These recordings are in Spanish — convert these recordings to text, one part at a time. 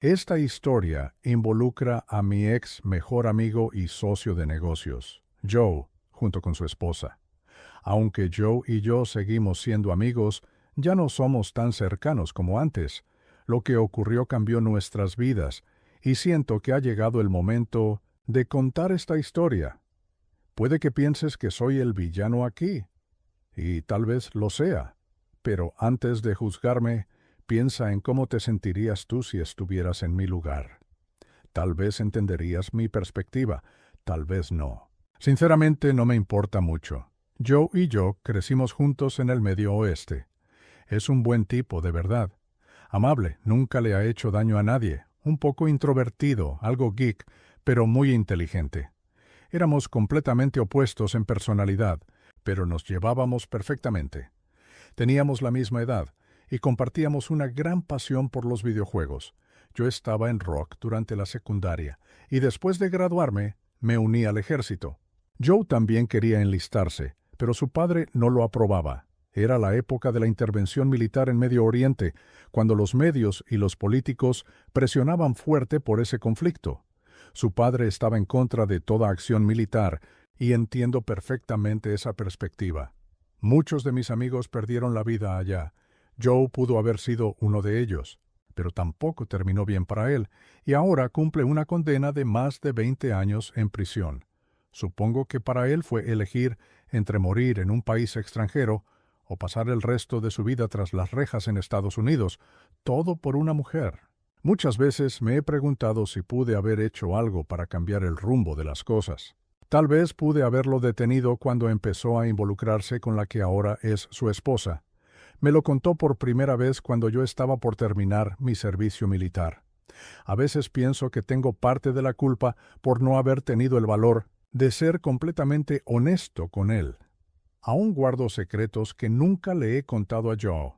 Esta historia involucra a mi ex mejor amigo y socio de negocios, Joe, junto con su esposa. Aunque Joe y yo seguimos siendo amigos, ya no somos tan cercanos como antes. Lo que ocurrió cambió nuestras vidas, y siento que ha llegado el momento de contar esta historia. Puede que pienses que soy el villano aquí, y tal vez lo sea, pero antes de juzgarme, piensa en cómo te sentirías tú si estuvieras en mi lugar. Tal vez entenderías mi perspectiva, tal vez no. Sinceramente no me importa mucho. Joe y yo crecimos juntos en el Medio Oeste. Es un buen tipo, de verdad. Amable, nunca le ha hecho daño a nadie. Un poco introvertido, algo geek, pero muy inteligente. Éramos completamente opuestos en personalidad, pero nos llevábamos perfectamente. Teníamos la misma edad y compartíamos una gran pasión por los videojuegos. Yo estaba en rock durante la secundaria y después de graduarme me uní al ejército. Joe también quería enlistarse, pero su padre no lo aprobaba. Era la época de la intervención militar en Medio Oriente, cuando los medios y los políticos presionaban fuerte por ese conflicto. Su padre estaba en contra de toda acción militar, y entiendo perfectamente esa perspectiva. Muchos de mis amigos perdieron la vida allá. Joe pudo haber sido uno de ellos, pero tampoco terminó bien para él, y ahora cumple una condena de más de 20 años en prisión. Supongo que para él fue elegir entre morir en un país extranjero o pasar el resto de su vida tras las rejas en Estados Unidos, todo por una mujer. Muchas veces me he preguntado si pude haber hecho algo para cambiar el rumbo de las cosas. Tal vez pude haberlo detenido cuando empezó a involucrarse con la que ahora es su esposa. Me lo contó por primera vez cuando yo estaba por terminar mi servicio militar. A veces pienso que tengo parte de la culpa por no haber tenido el valor de ser completamente honesto con él. Aún guardo secretos que nunca le he contado a Joe,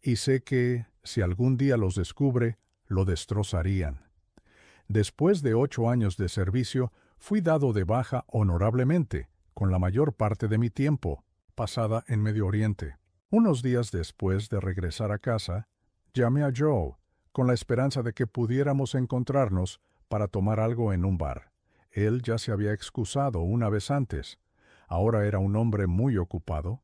y sé que, si algún día los descubre, lo destrozarían. Después de 8 años de servicio, fui dado de baja honorablemente, con la mayor parte de mi tiempo, pasada en Medio Oriente. Unos días después de regresar a casa, llamé a Joe, con la esperanza de que pudiéramos encontrarnos para tomar algo en un bar. Él ya se había excusado una vez antes. Ahora era un hombre muy ocupado.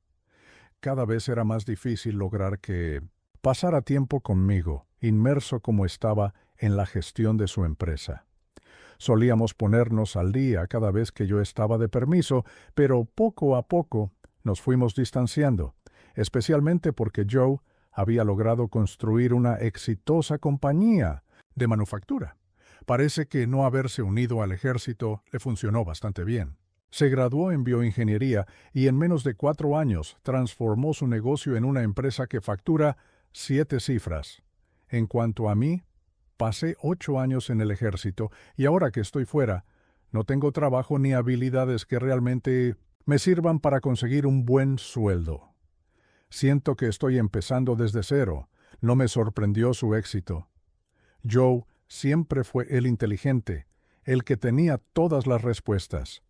Cada vez era más difícil lograr que pasara tiempo conmigo, inmerso como estaba en la gestión de su empresa. Solíamos ponernos al día cada vez que yo estaba de permiso, pero poco a poco nos fuimos distanciando, especialmente porque Joe había logrado construir una exitosa compañía de manufactura. Parece que no haberse unido al ejército le funcionó bastante bien. Se graduó en bioingeniería y en menos de 4 años transformó su negocio en una empresa que factura 7 cifras. En cuanto a mí, pasé 8 años en el ejército y ahora que estoy fuera, no tengo trabajo ni habilidades que realmente me sirvan para conseguir un buen sueldo. Siento que estoy empezando desde cero. No me sorprendió su éxito. Joe siempre fue el inteligente, el que tenía todas las respuestas.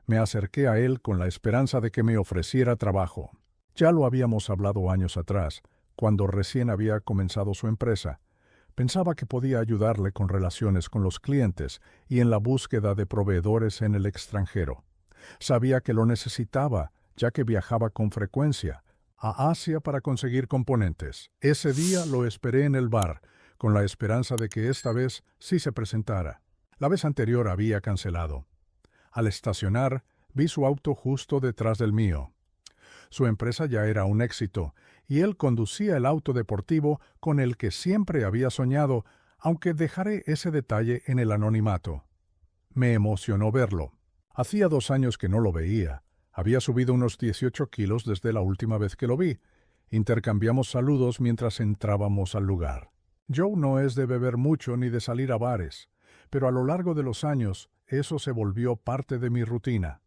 Me acerqué a él con la esperanza de que me ofreciera trabajo. Ya lo habíamos hablado años atrás, cuando recién había comenzado su empresa. Pensaba que podía ayudarle con relaciones con los clientes y en la búsqueda de proveedores en el extranjero. Sabía que lo necesitaba, ya que viajaba con frecuencia a Asia para conseguir componentes. Ese día lo esperé en el bar, con la esperanza de que esta vez sí se presentara. La vez anterior había cancelado. Al estacionar, vi su auto justo detrás del mío. Su empresa ya era un éxito, y él conducía el auto deportivo con el que siempre había soñado, aunque dejaré ese detalle en el anonimato. Me emocionó verlo. Hacía 2 años que no lo veía. Había subido unos 18 kilos desde la última vez que lo vi. Intercambiamos saludos mientras entrábamos al lugar. Joe no es de beber mucho ni de salir a bares, pero a lo largo de los años eso se volvió parte de mi rutina.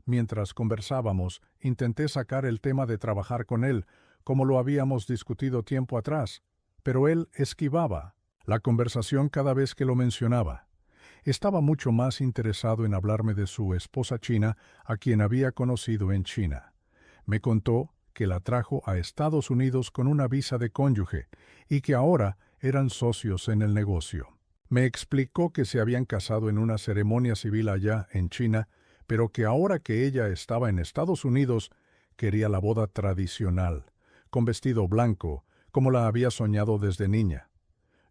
Mientras conversábamos, intenté sacar el tema de trabajar con él, como lo habíamos discutido tiempo atrás, pero él esquivaba la conversación cada vez que lo mencionaba. Estaba mucho más interesado en hablarme de su esposa china, a quien había conocido en China. Me contó que la trajo a Estados Unidos con una visa de cónyuge y que ahora eran socios en el negocio. Me explicó que se habían casado en una ceremonia civil allá en China, pero que ahora que ella estaba en Estados Unidos, quería la boda tradicional, con vestido blanco, como la había soñado desde niña.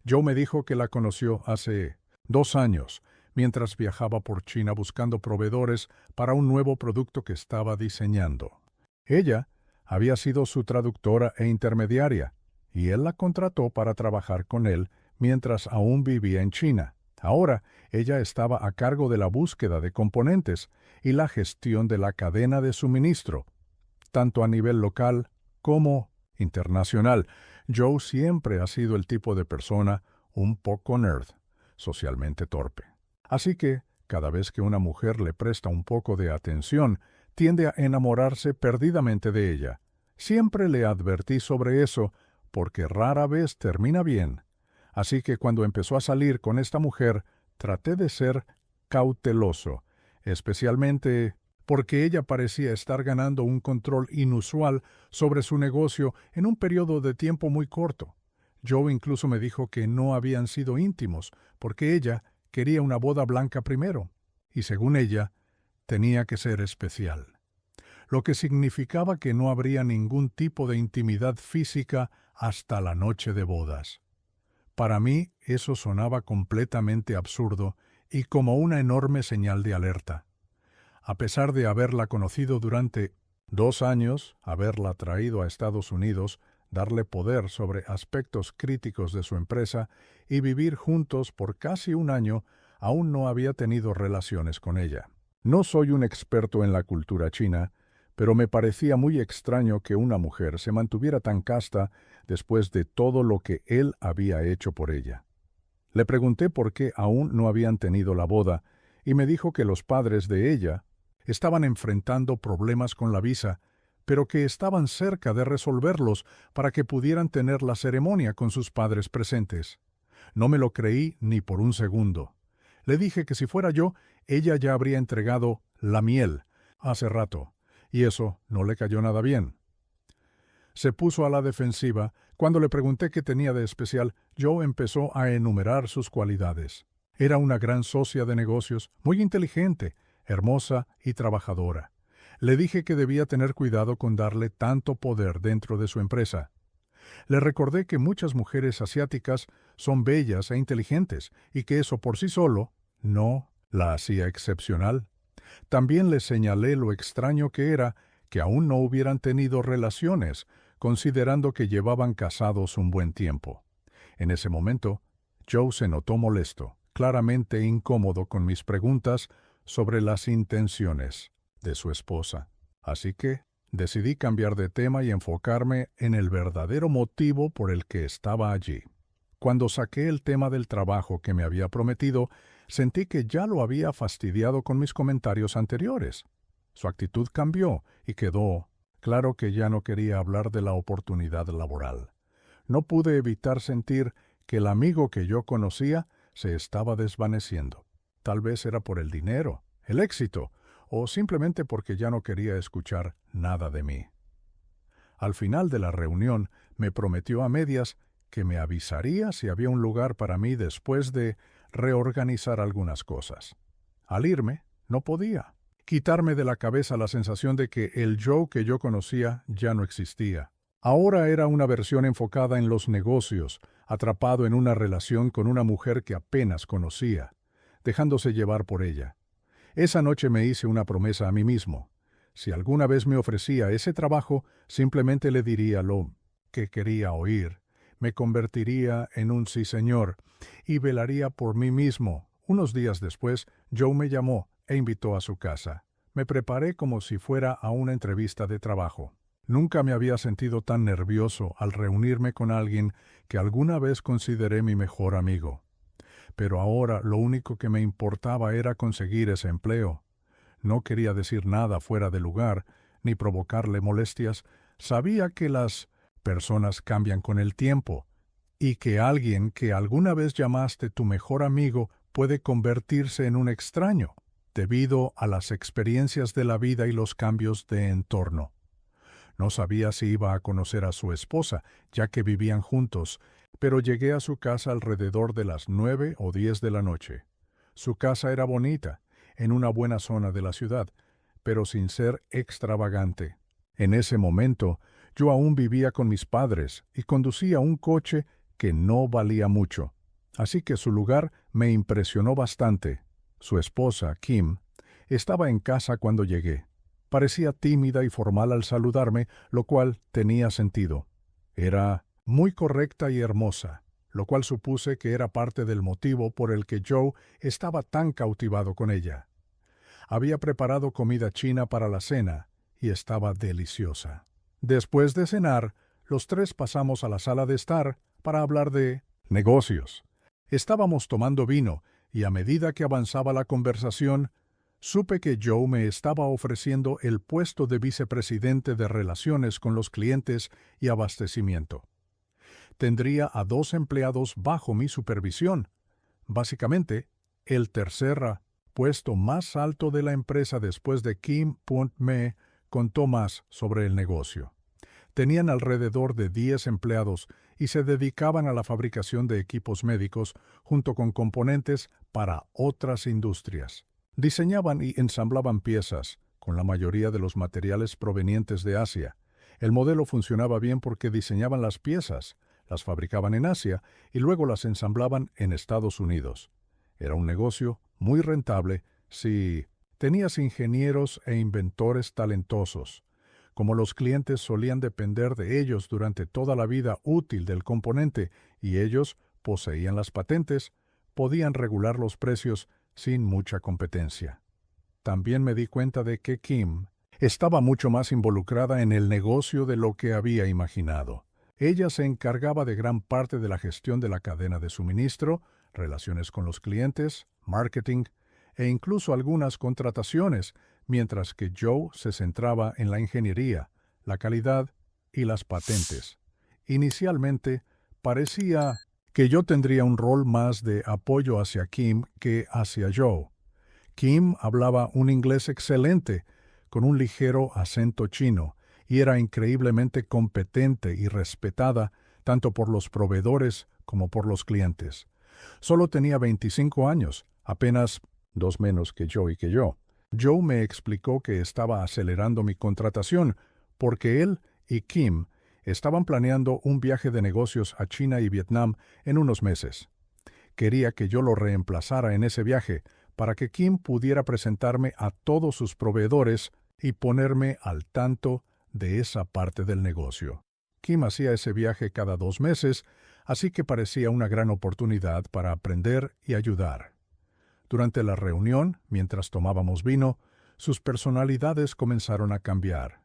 Joe me dijo que la conoció hace 2 años, mientras viajaba por China buscando proveedores para un nuevo producto que estaba diseñando. Ella había sido su traductora e intermediaria, y él la contrató para trabajar con él mientras aún vivía en China. Ahora ella estaba a cargo de la búsqueda de componentes y la gestión de la cadena de suministro, tanto a nivel local como internacional. Joe siempre ha sido el tipo de persona un poco nerd, socialmente torpe. Así que, cada vez que una mujer le presta un poco de atención, tiende a enamorarse perdidamente de ella. Siempre le advertí sobre eso, porque rara vez termina bien. Así que cuando empezó a salir con esta mujer, traté de ser cauteloso, especialmente porque ella parecía estar ganando un control inusual sobre su negocio en un periodo de tiempo muy corto. Joe incluso me dijo que no habían sido íntimos, porque ella quería una boda blanca primero, y según ella, tenía que ser especial, lo que significaba que no habría ningún tipo de intimidad física hasta la noche de bodas. Para mí eso sonaba completamente absurdo y como una enorme señal de alerta. A pesar de haberla conocido durante 2 años, haberla traído a Estados Unidos, darle poder sobre aspectos críticos de su empresa y vivir juntos por casi un año, aún no había tenido relaciones con ella. No soy un experto en la cultura china, pero me parecía muy extraño que una mujer se mantuviera tan casta después de todo lo que él había hecho por ella. Le pregunté por qué aún no habían tenido la boda, y me dijo que los padres de ella estaban enfrentando problemas con la visa, pero que estaban cerca de resolverlos para que pudieran tener la ceremonia con sus padres presentes. No me lo creí ni por un segundo. Le dije que si fuera yo, ella ya habría entregado la miel hace rato, y eso no le cayó nada bien. Se puso a la defensiva. Cuando le pregunté qué tenía de especial, Joe empezó a enumerar sus cualidades. Era una gran socia de negocios, muy inteligente, hermosa y trabajadora. Le dije que debía tener cuidado con darle tanto poder dentro de su empresa. Le recordé que muchas mujeres asiáticas son bellas e inteligentes y que eso por sí solo no la hacía excepcional. También le señalé lo extraño que era que aún no hubieran tenido relaciones, considerando que llevaban casados un buen tiempo. En ese momento, Joe se notó molesto, claramente incómodo con mis preguntas sobre las intenciones de su esposa. Así que decidí cambiar de tema y enfocarme en el verdadero motivo por el que estaba allí. Cuando saqué el tema del trabajo que me había prometido, sentí que ya lo había fastidiado con mis comentarios anteriores. Su actitud cambió y quedó claro que ya no quería hablar de la oportunidad laboral. No pude evitar sentir que el amigo que yo conocía se estaba desvaneciendo. Tal vez era por el dinero, el éxito, o simplemente porque ya no quería escuchar nada de mí. Al final de la reunión me prometió a medias que me avisaría si había un lugar para mí después de reorganizar algunas cosas. Al irme, no podía quitarme de la cabeza la sensación de que el Joe que yo conocía ya no existía. Ahora era una versión enfocada en los negocios, atrapado en una relación con una mujer que apenas conocía, dejándose llevar por ella. Esa noche me hice una promesa a mí mismo. Si alguna vez me ofrecía ese trabajo, simplemente le diría lo que quería oír. Me convertiría en un sí señor y velaría por mí mismo. Unos días después, Joe me llamó e invitó a su casa. Me preparé como si fuera a una entrevista de trabajo. Nunca me había sentido tan nervioso al reunirme con alguien que alguna vez consideré mi mejor amigo. Pero ahora lo único que me importaba era conseguir ese empleo. No quería decir nada fuera de lugar, ni provocarle molestias. Sabía que las personas cambian con el tiempo, y que alguien que alguna vez llamaste tu mejor amigo puede convertirse en un extraño, debido a las experiencias de la vida y los cambios de entorno. No sabía si iba a conocer a su esposa, ya que vivían juntos, pero llegué a su casa alrededor de las 9 o 10 de la noche. Su casa era bonita, en una buena zona de la ciudad, pero sin ser extravagante. En ese momento, yo aún vivía con mis padres y conducía un coche que no valía mucho. Así que su lugar me impresionó bastante. Su esposa, Kim, estaba en casa cuando llegué. Parecía tímida y formal al saludarme, lo cual tenía sentido. Era muy correcta y hermosa, lo cual supuse que era parte del motivo por el que Joe estaba tan cautivado con ella. Había preparado comida china para la cena y estaba deliciosa. Después de cenar, los tres pasamos a la sala de estar para hablar de negocios. Estábamos tomando vino y a medida que avanzaba la conversación, supe que Joe me estaba ofreciendo el puesto de vicepresidente de Relaciones con los Clientes y Abastecimiento. Tendría a 2 empleados bajo mi supervisión. Básicamente, el tercer puesto más alto de la empresa después de Kim Me contó más sobre el negocio. Tenían alrededor de 10 empleados y se dedicaban a la fabricación de equipos médicos junto con componentes para otras industrias. Diseñaban y ensamblaban piezas, con la mayoría de los materiales provenientes de Asia. El modelo funcionaba bien porque diseñaban las piezas, las fabricaban en Asia y luego las ensamblaban en Estados Unidos. Era un negocio muy rentable si tenías ingenieros e inventores talentosos. Como los clientes solían depender de ellos durante toda la vida útil del componente y ellos poseían las patentes, podían regular los precios sin mucha competencia. También me di cuenta de que Kim estaba mucho más involucrada en el negocio de lo que había imaginado. Ella se encargaba de gran parte de la gestión de la cadena de suministro, relaciones con los clientes, marketing e incluso algunas contrataciones, mientras que Joe se centraba en la ingeniería, la calidad y las patentes. Inicialmente, parecía que yo tendría un rol más de apoyo hacia Kim que hacia Joe. Kim hablaba un inglés excelente, con un ligero acento chino, y era increíblemente competente y respetada tanto por los proveedores como por los clientes. Solo tenía 25 años, apenas 2 menos que Joe y que yo. Joe me explicó que estaba acelerando mi contratación porque él y Kim estaban planeando un viaje de negocios a China y Vietnam en unos meses. Quería que yo lo reemplazara en ese viaje para que Kim pudiera presentarme a todos sus proveedores y ponerme al tanto de esa parte del negocio. Kim hacía ese viaje cada 2 meses, así que parecía una gran oportunidad para aprender y ayudar. Durante la reunión, mientras tomábamos vino, sus personalidades comenzaron a cambiar.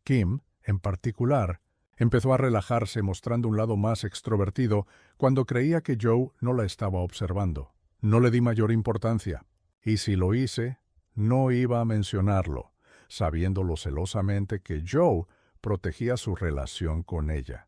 Kim, en particular, empezó a relajarse mostrando un lado más extrovertido cuando creía que Joe no la estaba observando. No le di mayor importancia, y si lo hice, no iba a mencionarlo, sabiéndolo celosamente que Joe protegía su relación con ella.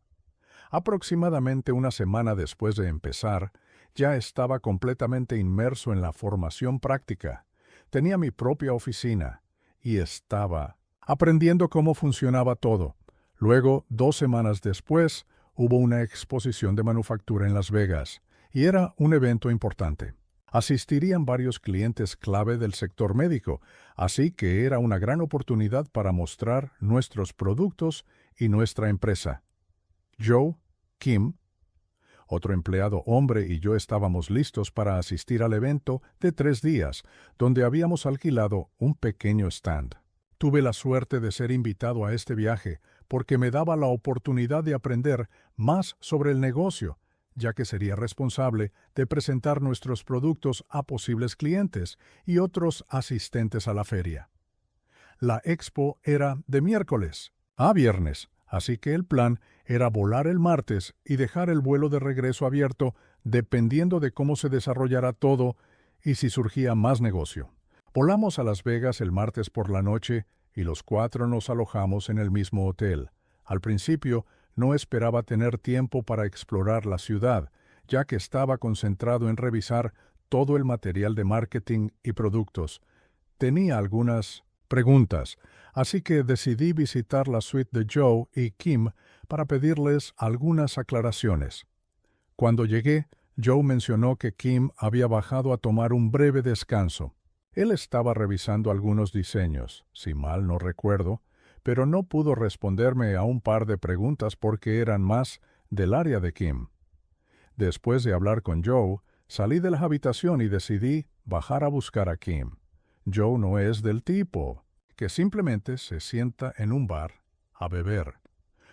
Aproximadamente una semana después de empezar, ya estaba completamente inmerso en la formación práctica. Tenía mi propia oficina y estaba aprendiendo cómo funcionaba todo. Luego, 2 semanas después, hubo una exposición de manufactura en Las Vegas, y era un evento importante. Asistirían varios clientes clave del sector médico, así que era una gran oportunidad para mostrar nuestros productos y nuestra empresa. Joe, Kim, otro empleado hombre y yo estábamos listos para asistir al evento de 3 días, donde habíamos alquilado un pequeño stand. Tuve la suerte de ser invitado a este viaje porque me daba la oportunidad de aprender más sobre el negocio, ya que sería responsable de presentar nuestros productos a posibles clientes y otros asistentes a la feria. La expo era de miércoles a viernes, así que el plan era volar el martes y dejar el vuelo de regreso abierto dependiendo de cómo se desarrollara todo y si surgía más negocio. Volamos a Las Vegas el martes por la noche y los 4 nos alojamos en el mismo hotel. Al principio no esperaba tener tiempo para explorar la ciudad, ya que estaba concentrado en revisar todo el material de marketing y productos. Tenía algunas preguntas, así que decidí visitar la suite de Joe y Kim para pedirles algunas aclaraciones. Cuando llegué, Joe mencionó que Kim había bajado a tomar un breve descanso. Él estaba revisando algunos diseños, si mal no recuerdo, pero no pudo responderme a un par de preguntas porque eran más del área de Kim. Después de hablar con Joe, salí de la habitación y decidí bajar a buscar a Kim. Joe no es del tipo que simplemente se sienta en un bar a beber.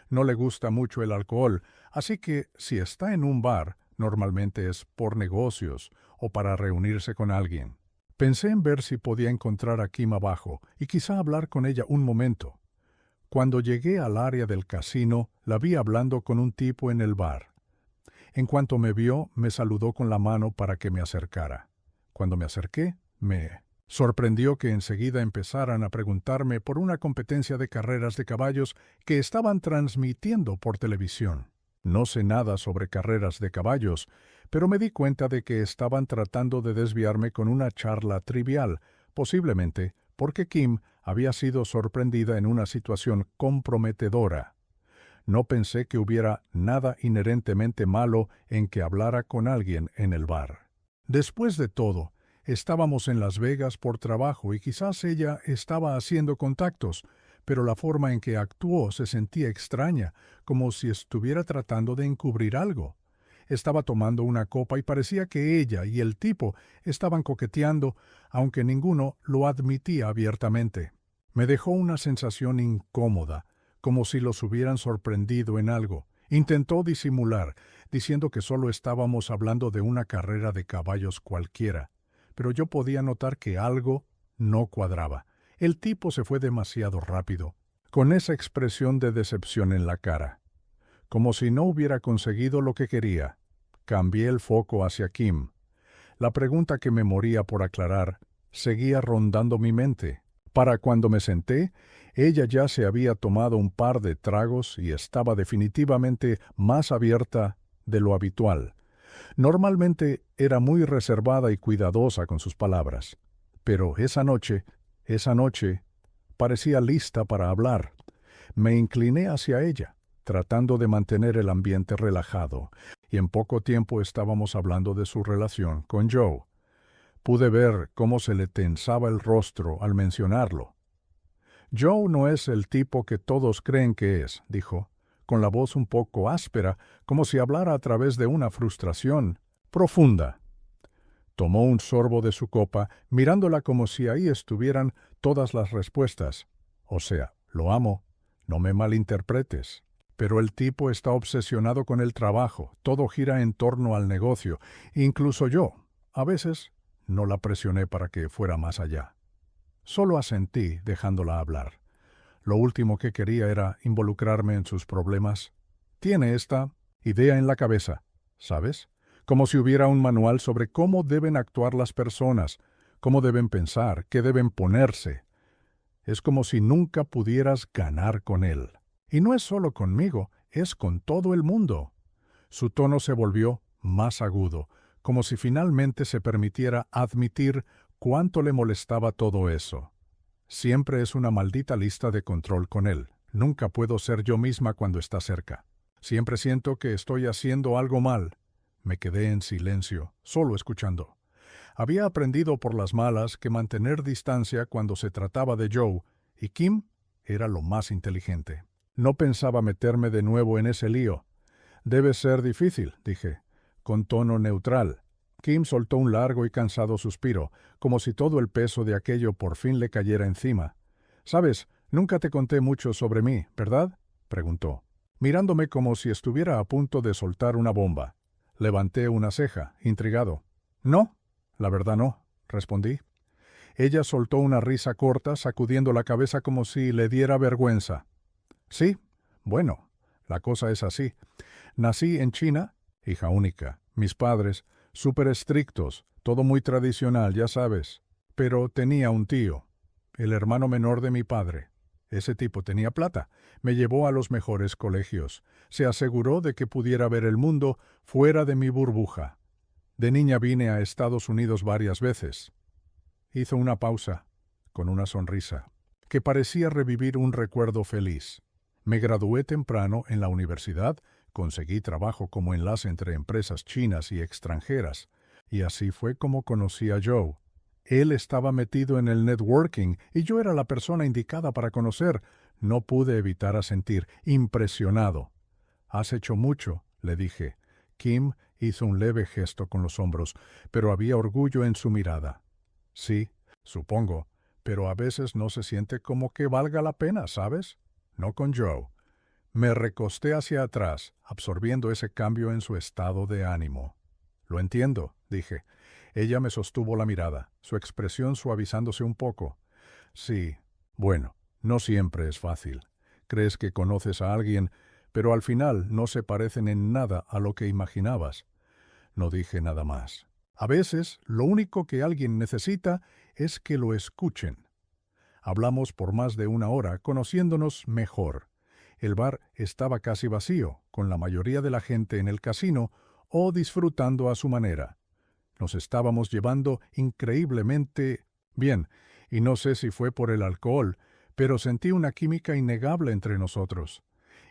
No le gusta mucho el alcohol, así que si está en un bar, normalmente es por negocios o para reunirse con alguien. Pensé en ver si podía encontrar a Kim abajo y quizá hablar con ella un momento. Cuando llegué al área del casino, la vi hablando con un tipo en el bar. En cuanto me vio, me saludó con la mano para que me acercara. Cuando me acerqué, me sorprendió que enseguida empezaran a preguntarme por una competencia de carreras de caballos que estaban transmitiendo por televisión. No sé nada sobre carreras de caballos, pero me di cuenta de que estaban tratando de desviarme con una charla trivial, posiblemente porque Kim había sido sorprendida en una situación comprometedora. No pensé que hubiera nada inherentemente malo en que hablara con alguien en el bar. Después de todo, estábamos en Las Vegas por trabajo y quizás ella estaba haciendo contactos, pero la forma en que actuó se sentía extraña, como si estuviera tratando de encubrir algo. Estaba tomando una copa y parecía que ella y el tipo estaban coqueteando, aunque ninguno lo admitía abiertamente. Me dejó una sensación incómoda, como si los hubieran sorprendido en algo. Intentó disimular, diciendo que solo estábamos hablando de una carrera de caballos cualquiera, pero yo podía notar que algo no cuadraba. El tipo se fue demasiado rápido, con esa expresión de decepción en la cara, como si no hubiera conseguido lo que quería. Cambié el foco hacia Kim. La pregunta que me moría por aclarar seguía rondando mi mente. Para cuando me senté, ella ya se había tomado un par de tragos y estaba definitivamente más abierta de lo habitual. Normalmente era muy reservada y cuidadosa con sus palabras, pero esa noche, parecía lista para hablar. Me incliné hacia ella, tratando de mantener el ambiente relajado, y en poco tiempo estábamos hablando de su relación con Joe. Pude ver cómo se le tensaba el rostro al mencionarlo. Joe no es el tipo que todos creen que es, dijo, con la voz un poco áspera, como si hablara a través de una frustración profunda. Tomó un sorbo de su copa, mirándola como si ahí estuvieran todas las respuestas. O sea, lo amo, no me malinterpretes. Pero el tipo está obsesionado con el trabajo, todo gira en torno al negocio, incluso yo. A veces no la presioné para que fuera más allá. Solo asentí, dejándola hablar. Lo último que quería era involucrarme en sus problemas. Tiene esta idea en la cabeza, ¿sabes? Como si hubiera un manual sobre cómo deben actuar las personas, cómo deben pensar, qué deben ponerse. Es como si nunca pudieras ganar con él. Y no es solo conmigo, es con todo el mundo. Su tono se volvió más agudo, como si finalmente se permitiera admitir cuánto le molestaba todo eso. Siempre es una maldita lista de control con él. Nunca puedo ser yo misma cuando está cerca. Siempre siento que estoy haciendo algo mal. Me quedé en silencio, solo escuchando. Había aprendido por las malas que mantener distancia cuando se trataba de Joe, y Kim era lo más inteligente. No pensaba meterme de nuevo en ese lío. Debe ser difícil, dije, con tono neutral. Kim soltó un largo y cansado suspiro, como si todo el peso de aquello por fin le cayera encima. «Sabes, nunca te conté mucho sobre mí, ¿verdad?», preguntó, mirándome como si estuviera a punto de soltar una bomba. Levanté una ceja, intrigado. «No, la verdad no», respondí. Ella soltó una risa corta, sacudiendo la cabeza como si le diera vergüenza. «Sí, bueno, la cosa es así. Nací en China, hija única. Mis padres, súper estrictos, todo muy tradicional, ya sabes. Pero tenía un tío, el hermano menor de mi padre. Ese tipo tenía plata. Me llevó a los mejores colegios. Se aseguró de que pudiera ver el mundo fuera de mi burbuja. De niña vine a Estados Unidos varias veces». Hizo una pausa, con una sonrisa, que parecía revivir un recuerdo feliz. Me gradué temprano en la universidad Conseguí trabajo como enlace entre empresas chinas y extranjeras, y así fue como conocí a Joe. Él estaba metido en el networking y yo era la persona indicada para conocer. No pude evitar asentir, impresionado. «Has hecho mucho», le dije. Kim hizo un leve gesto con los hombros, pero había orgullo en su mirada. «Sí, supongo, pero a veces no se siente como que valga la pena, ¿sabes? No con Joe». Me recosté hacia atrás, absorbiendo ese cambio en su estado de ánimo. «Lo entiendo», dije. Ella me sostuvo la mirada, su expresión suavizándose un poco. «Sí, bueno, no siempre es fácil. Crees que conoces a alguien, pero al final no se parecen en nada a lo que imaginabas». No dije nada más. A veces, lo único que alguien necesita es que lo escuchen. Hablamos por más de una hora, conociéndonos mejor. El bar estaba casi vacío, con la mayoría de la gente en el casino o disfrutando a su manera. Nos estábamos llevando increíblemente bien, y no sé si fue por el alcohol, pero sentí una química innegable entre nosotros.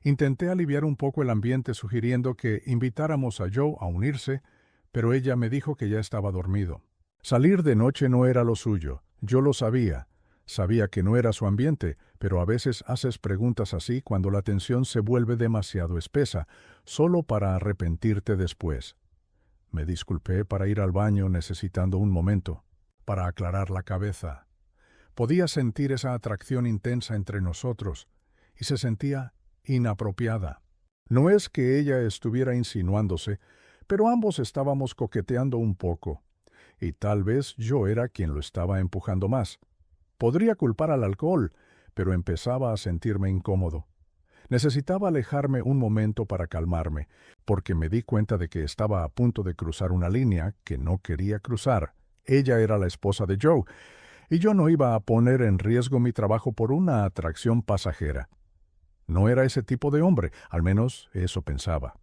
Intenté aliviar un poco el ambiente sugiriendo que invitáramos a Joe a unirse, pero ella me dijo que ya estaba dormido. Salir de noche no era lo suyo, yo lo sabía. Sabía que no era su ambiente, pero a veces haces preguntas así cuando la tensión se vuelve demasiado espesa, solo para arrepentirte después. Me disculpé para ir al baño necesitando un momento, para aclarar la cabeza. Podía sentir esa atracción intensa entre nosotros, y se sentía inapropiada. No es que ella estuviera insinuándose, pero ambos estábamos coqueteando un poco, y tal vez yo era quien lo estaba empujando más. Podría culpar al alcohol, pero empezaba a sentirme incómodo. Necesitaba alejarme un momento para calmarme, porque me di cuenta de que estaba a punto de cruzar una línea que no quería cruzar. Ella era la esposa de Joe, y yo no iba a poner en riesgo mi trabajo por una atracción pasajera. No era ese tipo de hombre, al menos eso pensaba.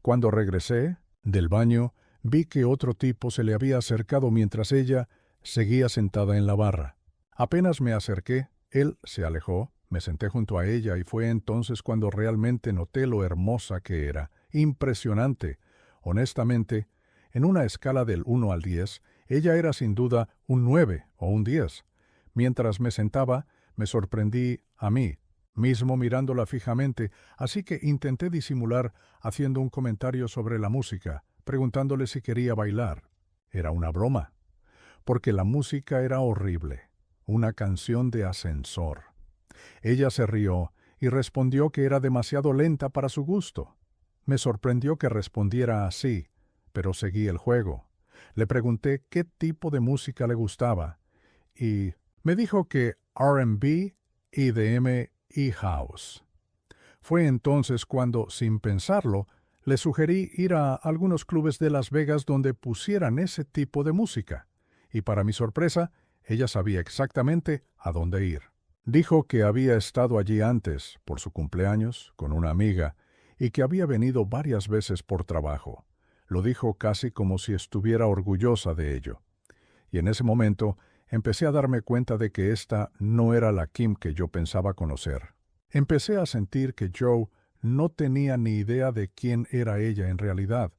Cuando regresé del baño, vi que otro tipo se le había acercado mientras ella seguía sentada en la barra. Apenas me acerqué, él se alejó, me senté junto a ella y fue entonces cuando realmente noté lo hermosa que era. Impresionante. Honestamente, en una escala del 1 al 10, ella era sin duda un 9 o un 10. Mientras me sentaba, me sorprendí a mí mismo mirándola fijamente, así que intenté disimular haciendo un comentario sobre la música, preguntándole si quería bailar. Era una broma, porque la música era horrible, una canción de ascensor. Ella se rió y respondió que era demasiado lenta para su gusto. Me sorprendió que respondiera así, pero seguí el juego. Le pregunté qué tipo de música le gustaba, y me dijo que R&B, EDM y house. Fue entonces cuando, sin pensarlo, le sugerí ir a algunos clubes de Las Vegas donde pusieran ese tipo de música, y para mi sorpresa, ella sabía exactamente a dónde ir. Dijo que había estado allí antes, por su cumpleaños, con una amiga, y que había venido varias veces por trabajo. Lo dijo casi como si estuviera orgullosa de ello. Y en ese momento empecé a darme cuenta de que esta no era la Kim que yo pensaba conocer. Empecé a sentir que Joe no tenía ni idea de quién era ella en realidad.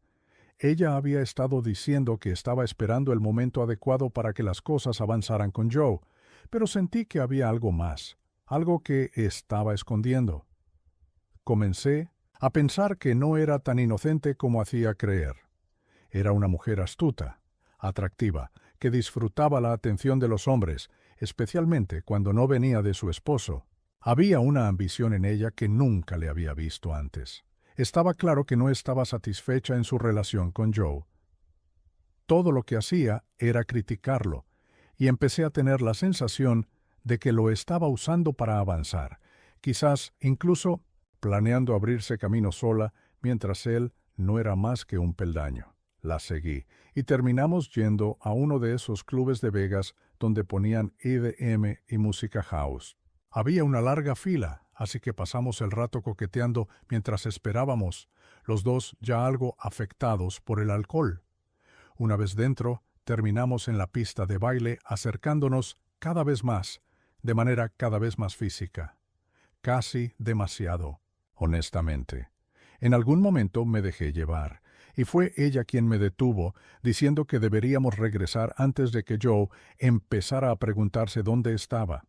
Ella había estado diciendo que estaba esperando el momento adecuado para que las cosas avanzaran con Joe, pero sentí que había algo más, algo que estaba escondiendo. Comencé a pensar que no era tan inocente como hacía creer. Era una mujer astuta, atractiva, que disfrutaba la atención de los hombres, especialmente cuando no venía de su esposo. Había una ambición en ella que nunca le había visto antes. Estaba claro que no estaba satisfecha en su relación con Joe. Todo lo que hacía era criticarlo, y empecé a tener la sensación de que lo estaba usando para avanzar, quizás incluso planeando abrirse camino sola, mientras él no era más que un peldaño. La seguí, y terminamos yendo a uno de esos clubes de Vegas donde ponían EDM y música house. Había una larga fila, así que pasamos el rato coqueteando mientras esperábamos, los dos ya algo afectados por el alcohol. Una vez dentro, terminamos en la pista de baile acercándonos cada vez más, de manera cada vez más física. Casi demasiado, honestamente. En algún momento me dejé llevar, y fue ella quien me detuvo, diciendo que deberíamos regresar antes de que Joe empezara a preguntarse dónde estaba.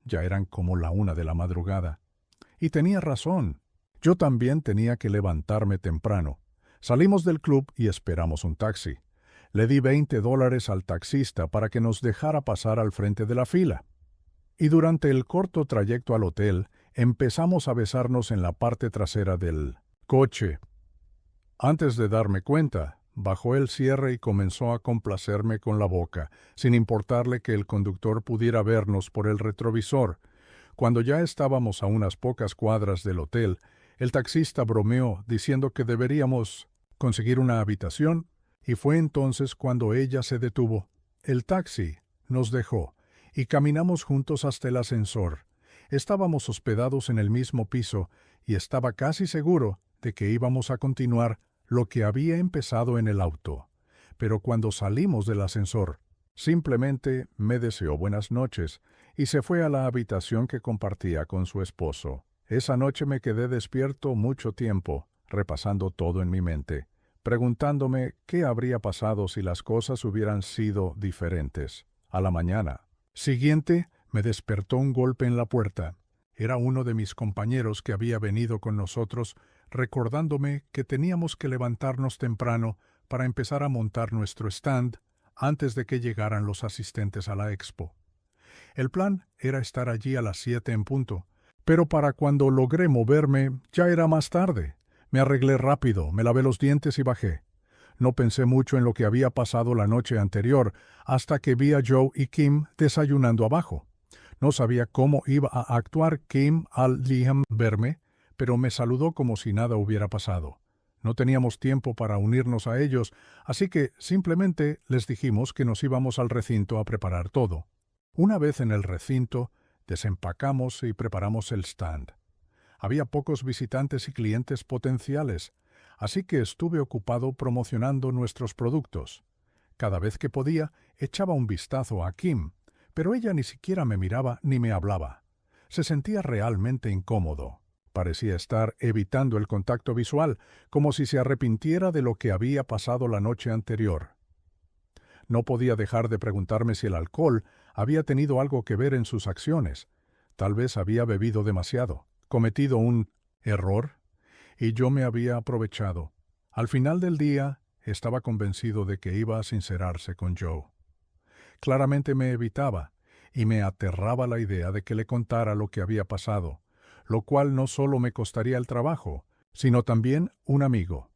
Ya eran como la 1 de la madrugada. Y tenía razón. Yo también tenía que levantarme temprano. Salimos del club y esperamos un taxi. Le di $20 al taxista para que nos dejara pasar al frente de la fila. Y durante el corto trayecto al hotel, empezamos a besarnos en la parte trasera del coche. Antes de darme cuenta, bajó el cierre y comenzó a complacerme con la boca, sin importarle que el conductor pudiera vernos por el retrovisor. Cuando ya estábamos a unas pocas cuadras del hotel, el taxista bromeó diciendo que deberíamos conseguir una habitación, y fue entonces cuando ella se detuvo. El taxi nos dejó, y caminamos juntos hasta el ascensor. Estábamos hospedados en el mismo piso, y estaba casi seguro de que íbamos a continuar lo que había empezado en el auto. Pero cuando salimos del ascensor, simplemente me deseó buenas noches y se fue a la habitación que compartía con su esposo. Esa noche me quedé despierto mucho tiempo, repasando todo en mi mente, preguntándome qué habría pasado si las cosas hubieran sido diferentes. A la mañana siguiente me despertó un golpe en la puerta. Era uno de mis compañeros que había venido con nosotros, recordándome que teníamos que levantarnos temprano para empezar a montar nuestro stand antes de que llegaran los asistentes a la expo. El plan era estar allí a las 7 en punto, pero para cuando logré moverme ya era más tarde. Me arreglé rápido, me lavé los dientes y bajé. No pensé mucho en lo que había pasado la noche anterior hasta que vi a Joe y Kim desayunando abajo. No sabía cómo iba a actuar Kim al verme, pero me saludó como si nada hubiera pasado. No teníamos tiempo para unirnos a ellos, así que simplemente les dijimos que nos íbamos al recinto a preparar todo. Una vez en el recinto, desempacamos y preparamos el stand. Había pocos visitantes y clientes potenciales, así que estuve ocupado promocionando nuestros productos. Cada vez que podía, echaba un vistazo a Kim, pero ella ni siquiera me miraba ni me hablaba. Se sentía realmente incómodo. Parecía estar evitando el contacto visual, como si se arrepintiera de lo que había pasado la noche anterior. No podía dejar de preguntarme si el alcohol había tenido algo que ver en sus acciones. Tal vez había bebido demasiado, cometido un error, y yo me había aprovechado. Al final del día, estaba convencido de que iba a sincerarse con Joe. Claramente me evitaba, y me aterraba la idea de que le contara lo que había pasado, lo cual no solo me costaría el trabajo, sino también un amigo.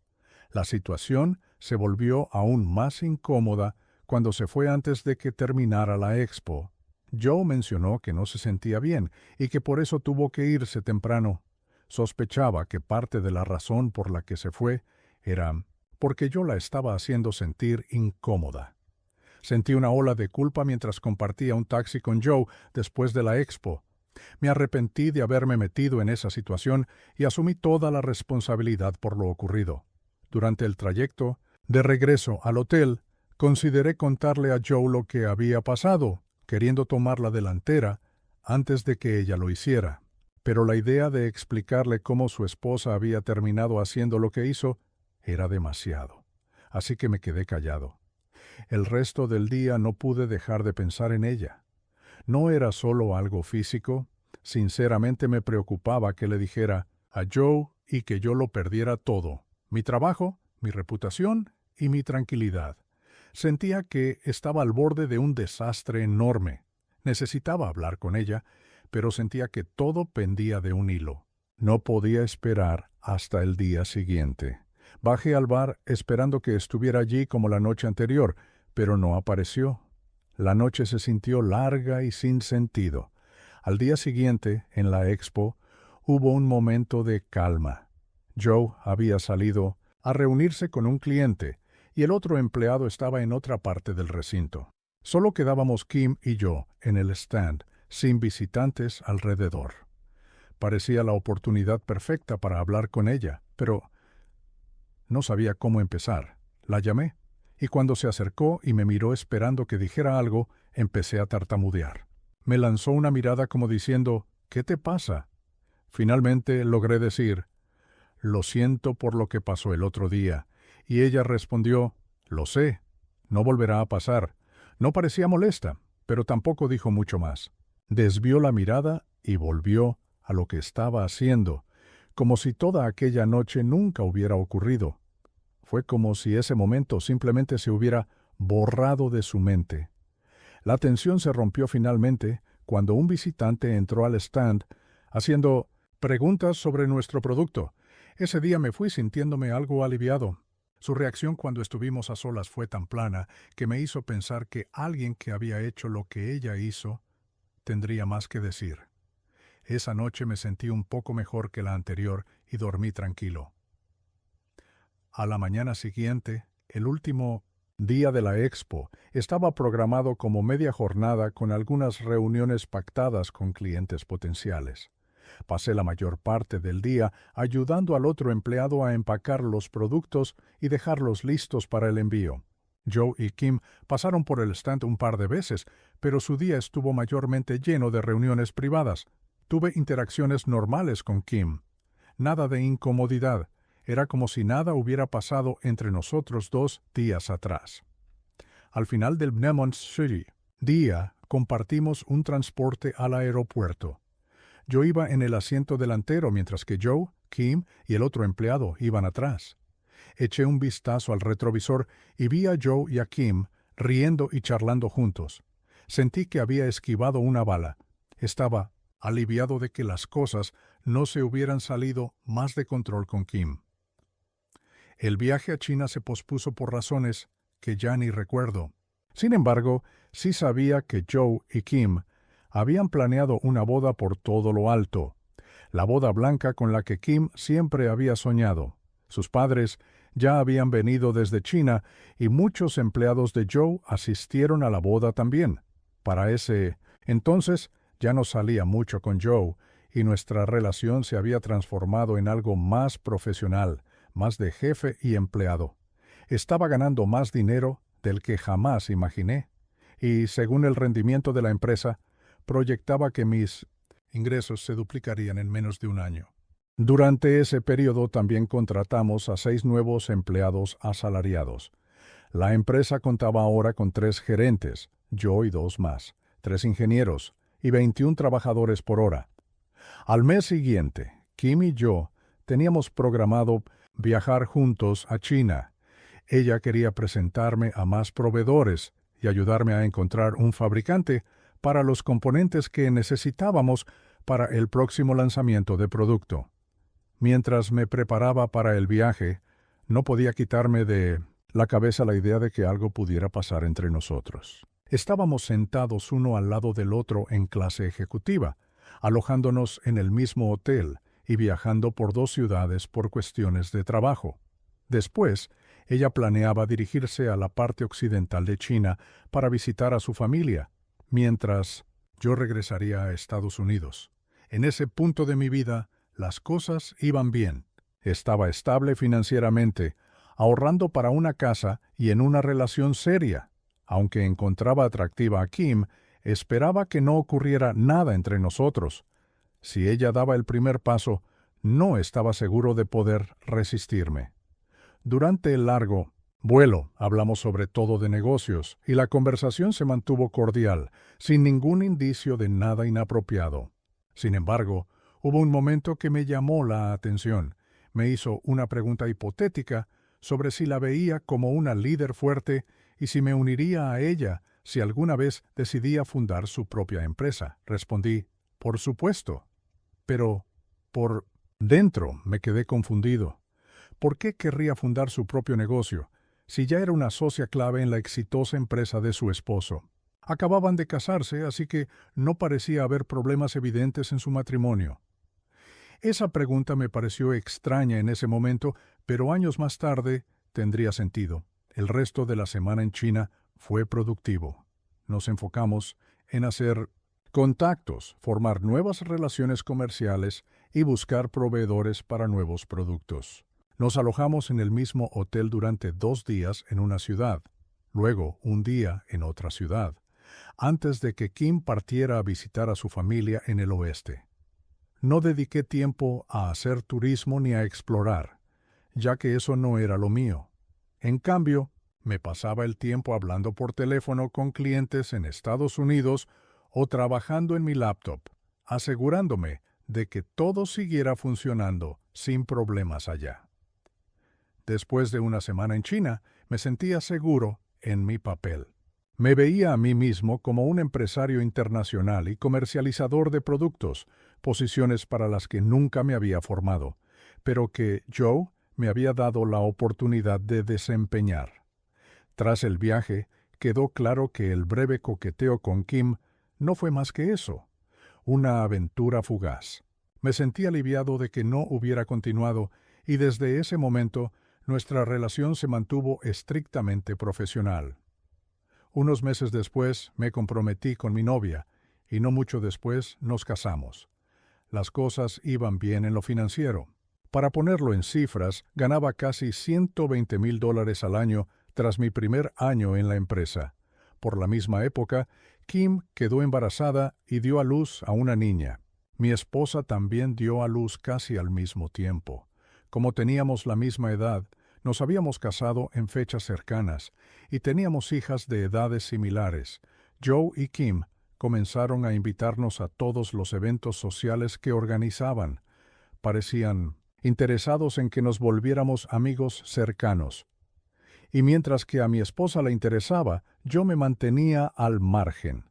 La situación se volvió aún más incómoda cuando se fue antes de que terminara la expo. Joe mencionó que no se sentía bien y que por eso tuvo que irse temprano. Sospechaba que parte de la razón por la que se fue era porque yo la estaba haciendo sentir incómoda. Sentí una ola de culpa mientras compartía un taxi con Joe después de la expo. Me arrepentí de haberme metido en esa situación y asumí toda la responsabilidad por lo ocurrido. Durante el trayecto, de regreso al hotel, consideré contarle a Joe lo que había pasado, queriendo tomar la delantera antes de que ella lo hiciera. Pero la idea de explicarle cómo su esposa había terminado haciendo lo que hizo era demasiado. Así que me quedé callado. El resto del día no pude dejar de pensar en ella. No era solo algo físico. Sinceramente me preocupaba que le dijera a Joe y que yo lo perdiera todo: mi trabajo, mi reputación y mi tranquilidad. Sentía que estaba al borde de un desastre enorme. Necesitaba hablar con ella, pero sentía que todo pendía de un hilo. No podía esperar hasta el día siguiente. Bajé al bar esperando que estuviera allí como la noche anterior, pero no apareció. La noche se sintió larga y sin sentido. Al día siguiente, en la expo, hubo un momento de calma. Joe había salido a reunirse con un cliente y el otro empleado estaba en otra parte del recinto. Solo quedábamos Kim y yo en el stand, sin visitantes alrededor. Parecía la oportunidad perfecta para hablar con ella, pero no sabía cómo empezar. La llamé, y cuando se acercó y me miró esperando que dijera algo, empecé a tartamudear. Me lanzó una mirada como diciendo: «¿Qué te pasa?». Finalmente logré decir: lo siento por lo que pasó el otro día. Y ella respondió, lo sé, no volverá a pasar. No parecía molesta, pero tampoco dijo mucho más. Desvió la mirada y volvió a lo que estaba haciendo, como si toda aquella noche nunca hubiera ocurrido. Fue como si ese momento simplemente se hubiera borrado de su mente. La tensión se rompió finalmente cuando un visitante entró al stand haciendo preguntas sobre nuestro producto. Ese día me fui sintiéndome algo aliviado. Su reacción cuando estuvimos a solas fue tan plana que me hizo pensar que alguien que había hecho lo que ella hizo tendría más que decir. Esa noche me sentí un poco mejor que la anterior y dormí tranquilo. A la mañana siguiente, el último día de la expo, estaba programado como media jornada con algunas reuniones pactadas con clientes potenciales. Pasé la mayor parte del día ayudando al otro empleado a empacar los productos y dejarlos listos para el envío. Joe y Kim pasaron por el stand un par de veces, pero su día estuvo mayormente lleno de reuniones privadas. Tuve interacciones normales con Kim. Nada de incomodidad. Era como si nada hubiera pasado entre nosotros 2 días atrás. Al final del Nemons City día, compartimos un transporte al aeropuerto. Yo iba en el asiento delantero mientras que Joe, Kim y el otro empleado iban atrás. Eché un vistazo al retrovisor y vi a Joe y a Kim riendo y charlando juntos. Sentí que había esquivado una bala. Estaba aliviado de que las cosas no se hubieran salido más de control con Kim. El viaje a China se pospuso por razones que ya ni recuerdo. Sin embargo, sí sabía que Joe y Kim habían planeado una boda por todo lo alto, la boda blanca con la que Kim siempre había soñado. Sus padres ya habían venido desde China y muchos empleados de Joe asistieron a la boda también. Para ese entonces ya no salía mucho con Joe y nuestra relación se había transformado en algo más profesional, más de jefe y empleado. Estaba ganando más dinero del que jamás imaginé y, según el rendimiento de la empresa, proyectaba que mis ingresos se duplicarían en menos de un año. Durante ese periodo también contratamos a 6 nuevos empleados asalariados. La empresa contaba ahora con 3 gerentes, yo y 2 más, 3 ingenieros y 21 trabajadores por hora. Al mes siguiente, Kim y yo teníamos programado viajar juntos a China. Ella quería presentarme a más proveedores y ayudarme a encontrar un fabricante para los componentes que necesitábamos para el próximo lanzamiento de producto. Mientras me preparaba para el viaje, no podía quitarme de la cabeza la idea de que algo pudiera pasar entre nosotros. Estábamos sentados uno al lado del otro en clase ejecutiva, alojándonos en el mismo hotel y viajando por 2 ciudades por cuestiones de trabajo. Después, ella planeaba dirigirse a la parte occidental de China para visitar a su familia, mientras yo regresaría a Estados Unidos. En ese punto de mi vida, las cosas iban bien. Estaba estable financieramente, ahorrando para una casa y en una relación seria. Aunque encontraba atractiva a Kim, esperaba que no ocurriera nada entre nosotros. Si ella daba el primer paso, no estaba seguro de poder resistirme. Durante el largo vuelo hablamos sobre todo de negocios y la conversación se mantuvo cordial, sin ningún indicio de nada inapropiado. Sin embargo, hubo un momento que me llamó la atención. Me hizo una pregunta hipotética sobre si la veía como una líder fuerte y si me uniría a ella si alguna vez decidía fundar su propia empresa. Respondí, por supuesto. Pero por dentro me quedé confundido. ¿Por qué querría fundar su propio negocio, si ya era una socia clave en la exitosa empresa de su esposo? Acababan de casarse, así que no parecía haber problemas evidentes en su matrimonio. Esa pregunta me pareció extraña en ese momento, pero años más tarde tendría sentido. El resto de la semana en China fue productivo. Nos enfocamos en hacer contactos, formar nuevas relaciones comerciales y buscar proveedores para nuevos productos. Nos alojamos en el mismo hotel durante 2 días en una ciudad, luego un día en otra ciudad, antes de que Kim partiera a visitar a su familia en el oeste. No dediqué tiempo a hacer turismo ni a explorar, ya que eso no era lo mío. En cambio, me pasaba el tiempo hablando por teléfono con clientes en Estados Unidos o trabajando en mi laptop, asegurándome de que todo siguiera funcionando sin problemas allá. Después de una semana en China, me sentía seguro en mi papel. Me veía a mí mismo como un empresario internacional y comercializador de productos, posiciones para las que nunca me había formado, pero que Joe me había dado la oportunidad de desempeñar. Tras el viaje, quedó claro que el breve coqueteo con Kim no fue más que eso, una aventura fugaz. Me sentí aliviado de que no hubiera continuado y desde ese momento nuestra relación se mantuvo estrictamente profesional. Unos meses después me comprometí con mi novia y no mucho después nos casamos. Las cosas iban bien en lo financiero. Para ponerlo en cifras, ganaba casi $120,000 al año tras mi primer año en la empresa. Por la misma época, Kim quedó embarazada y dio a luz a una niña. Mi esposa también dio a luz casi al mismo tiempo. Como teníamos la misma edad, nos habíamos casado en fechas cercanas y teníamos hijas de edades similares. Joe y Kim comenzaron a invitarnos a todos los eventos sociales que organizaban. Parecían interesados en que nos volviéramos amigos cercanos. Y mientras que a mi esposa le interesaba, yo me mantenía al margen.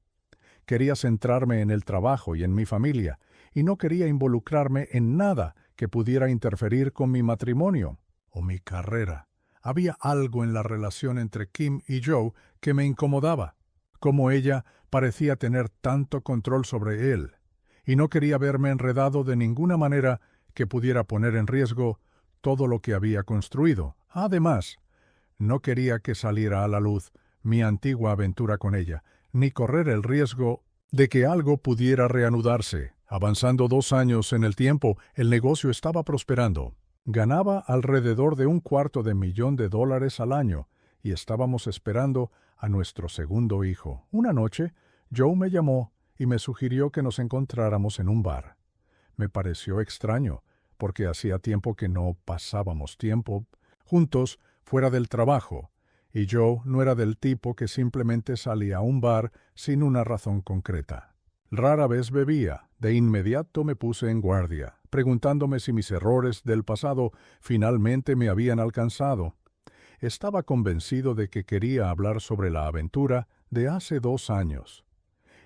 Quería centrarme en el trabajo y en mi familia, y no quería involucrarme en nada que pudiera interferir con mi matrimonio o mi carrera. Había algo en la relación entre Kim y Joe que me incomodaba, como ella parecía tener tanto control sobre él, y no quería verme enredado de ninguna manera que pudiera poner en riesgo todo lo que había construido. Además, no quería que saliera a la luz mi antigua aventura con ella, ni correr el riesgo de que algo pudiera reanudarse. Avanzando 2 años en el tiempo, el negocio estaba prosperando. Ganaba alrededor de $250,000 al año y estábamos esperando a nuestro segundo hijo. Una noche, Joe me llamó y me sugirió que nos encontráramos en un bar. Me pareció extraño, porque hacía tiempo que no pasábamos tiempo juntos fuera del trabajo, y Joe no era del tipo que simplemente salía a un bar sin una razón concreta. Rara vez bebía. De inmediato me puse en guardia, preguntándome si mis errores del pasado finalmente me habían alcanzado. Estaba convencido de que quería hablar sobre la aventura de hace 2 años.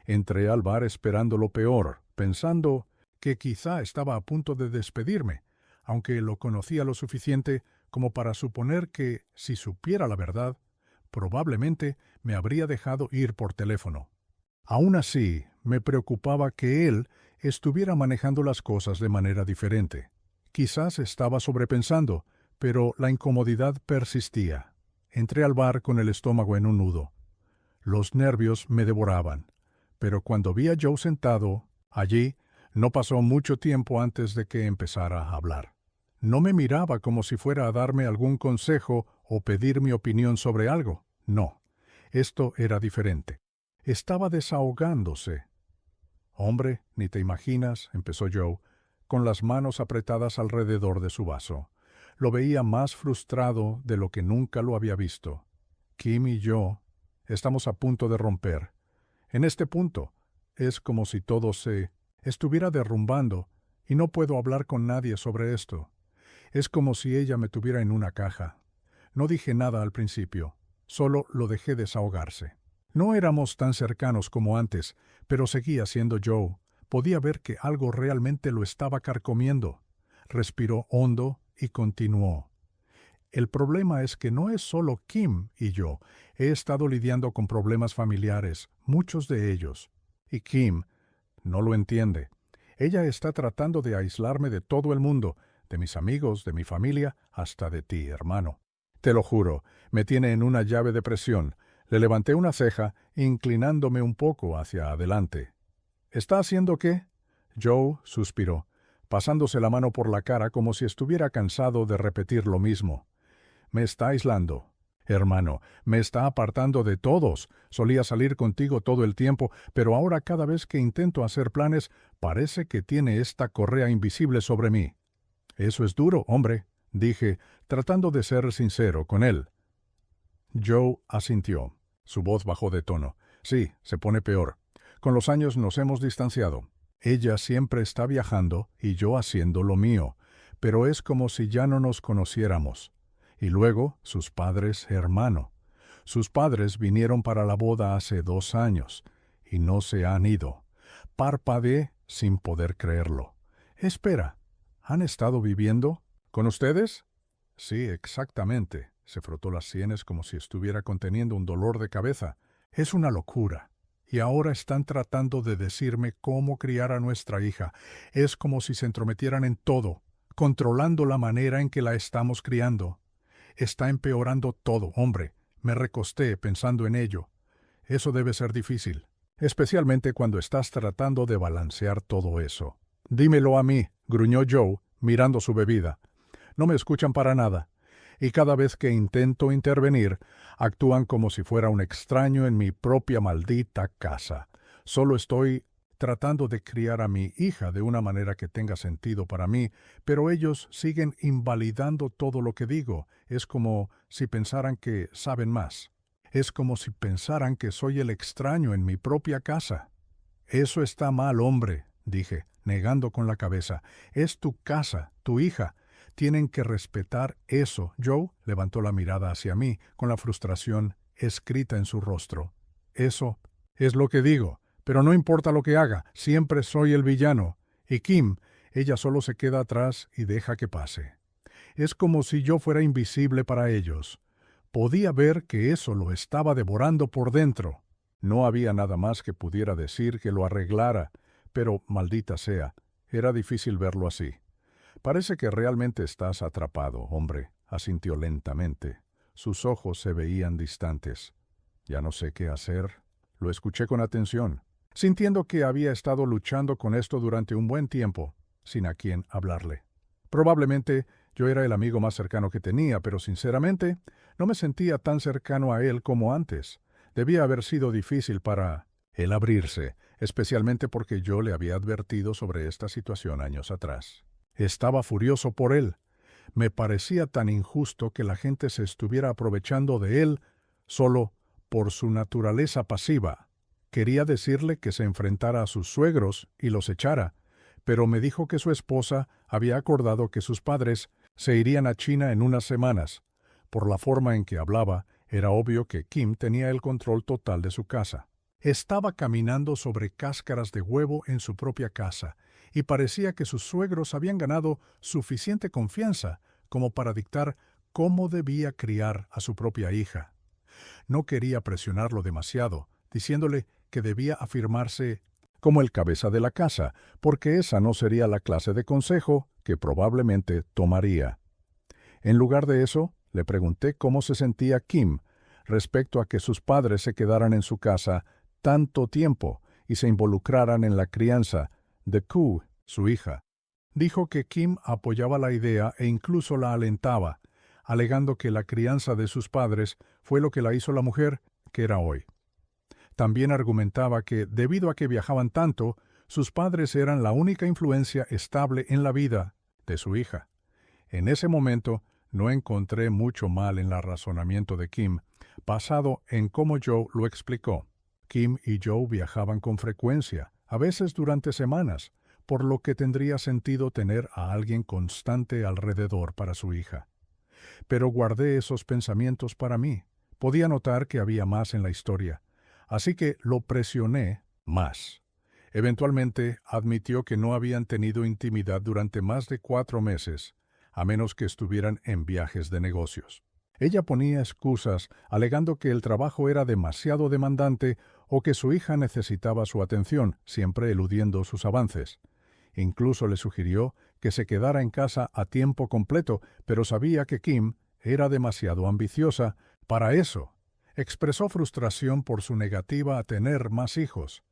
Entré al bar esperando lo peor, pensando que quizá estaba a punto de despedirme, aunque lo conocía lo suficiente como para suponer que, si supiera la verdad, probablemente me habría dejado ir por teléfono. Aún así, me preocupaba que él estuviera manejando las cosas de manera diferente. Quizás estaba sobrepensando, pero la incomodidad persistía. Entré al bar con el estómago en un nudo. Los nervios me devoraban, pero cuando vi a Joe sentado allí, no pasó mucho tiempo antes de que empezara a hablar. No me miraba como si fuera a darme algún consejo o pedir mi opinión sobre algo. No, esto era diferente. Estaba desahogándose. «Hombre, ni te imaginas», empezó Joe, con las manos apretadas alrededor de su vaso. Lo veía más frustrado de lo que nunca lo había visto. «Kim y yo estamos a punto de romper. En este punto es como si todo se estuviera derrumbando y no puedo hablar con nadie sobre esto. Es como si ella me tuviera en una caja. No dije nada al principio, solo lo dejé desahogarse. No éramos tan cercanos como antes, pero seguía siendo Joe. Podía ver que algo realmente lo estaba carcomiendo. Respiró hondo y continuó. El problema es que no es solo Kim y yo. He estado lidiando con problemas familiares, muchos de ellos. Y Kim no lo entiende. Ella está tratando de aislarme de todo el mundo, de mis amigos, de mi familia, hasta de ti, hermano. Te lo juro, me tiene en una llave de presión. Le levanté una ceja, inclinándome un poco hacia adelante. ¿Está haciendo qué? Joe suspiró, pasándose la mano por la cara como si estuviera cansado de repetir lo mismo. Me está aislando. Hermano, me está apartando de todos. Solía salir contigo todo el tiempo, pero ahora cada vez que intento hacer planes, parece que tiene esta correa invisible sobre mí. Eso es duro, hombre, dije, tratando de ser sincero con él. Joe asintió. Su voz bajó de tono. Sí, se pone peor. Con los años nos hemos distanciado. Ella siempre está viajando y yo haciendo lo mío, pero es como si ya no nos conociéramos. Y luego, sus padres, hermano. Sus padres vinieron para la boda hace 2 años y no se han ido. Parpadeé sin poder creerlo. Espera, ¿han estado viviendo con ustedes? Sí, exactamente. Se frotó las sienes como si estuviera conteniendo un dolor de cabeza. Es una locura. Y ahora están tratando de decirme cómo criar a nuestra hija. Es como si se entrometieran en todo, controlando la manera en que la estamos criando. Está empeorando todo, hombre. Me recosté pensando en ello. Eso debe ser difícil, especialmente cuando estás tratando de balancear todo eso. Dímelo a mí, gruñó Joe, mirando su bebida. No me escuchan para nada, y cada vez que intento intervenir, actúan como si fuera un extraño en mi propia maldita casa. Solo estoy tratando de criar a mi hija de una manera que tenga sentido para mí, pero ellos siguen invalidando todo lo que digo. Es como si pensaran que saben más. Es como si pensaran que soy el extraño en mi propia casa. Eso está mal, hombre, dije, negando con la cabeza. Es tu casa, tu hija. Tienen que respetar eso. Joe levantó la mirada hacia mí, con la frustración escrita en su rostro. Eso es lo que digo, pero no importa lo que haga, siempre soy el villano. Y Kim, ella solo se queda atrás y deja que pase. Es como si yo fuera invisible para ellos. Podía ver que eso lo estaba devorando por dentro. No había nada más que pudiera decir que lo arreglara, pero, maldita sea, era difícil verlo así. Parece que realmente estás atrapado, hombre, asintió lentamente. Sus ojos se veían distantes. Ya no sé qué hacer. Lo escuché con atención, sintiendo que había estado luchando con esto durante un buen tiempo, sin a quién hablarle. Probablemente yo era el amigo más cercano que tenía, pero sinceramente no me sentía tan cercano a él como antes. Debía haber sido difícil para él abrirse, especialmente porque yo le había advertido sobre esta situación años atrás. Estaba furioso por él. Me parecía tan injusto que la gente se estuviera aprovechando de él solo por su naturaleza pasiva. Quería decirle que se enfrentara a sus suegros y los echara, pero me dijo que su esposa había acordado que sus padres se irían a China en unas semanas. Por la forma en que hablaba, era obvio que Kim tenía el control total de su casa. Estaba caminando sobre cáscaras de huevo en su propia casa, y parecía que sus suegros habían ganado suficiente confianza como para dictar cómo debía criar a su propia hija. No quería presionarlo demasiado, diciéndole que debía afirmarse como el cabeza de la casa, porque esa no sería la clase de consejo que probablemente tomaría. En lugar de eso, le pregunté cómo se sentía Kim respecto a que sus padres se quedaran en su casa tanto tiempo y se involucraran en la crianza de Koo, su hija. Dijo que Kim apoyaba la idea e incluso la alentaba, alegando que la crianza de sus padres fue lo que la hizo la mujer que era hoy. También argumentaba que, debido a que viajaban tanto, sus padres eran la única influencia estable en la vida de su hija. En ese momento no encontré mucho mal en el razonamiento de Kim, basado en cómo Joe lo explicó. Kim y Joe viajaban con frecuencia, a veces durante semanas, por lo que tendría sentido tener a alguien constante alrededor para su hija. Pero guardé esos pensamientos para mí. Podía notar que había más en la historia, así que lo presioné más. Eventualmente admitió que no habían tenido intimidad durante más de 4 meses, a menos que estuvieran en viajes de negocios. Ella ponía excusas, alegando que el trabajo era demasiado demandante o que su hija necesitaba su atención, siempre eludiendo sus avances. Incluso le sugirió que se quedara en casa a tiempo completo, pero sabía que Kim era demasiado ambiciosa para eso. Expresó frustración por su negativa a tener más hijos.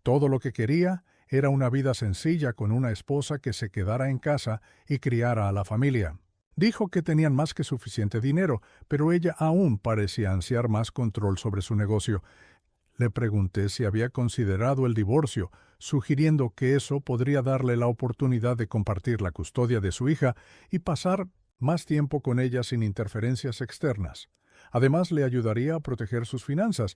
Todo lo que quería era una vida sencilla con una esposa que se quedara en casa y criara a la familia. Dijo que tenían más que suficiente dinero, pero ella aún parecía ansiar más control sobre su negocio. Le pregunté si había considerado el divorcio, sugiriendo que eso podría darle la oportunidad de compartir la custodia de su hija y pasar más tiempo con ella sin interferencias externas. Además, le ayudaría a proteger sus finanzas,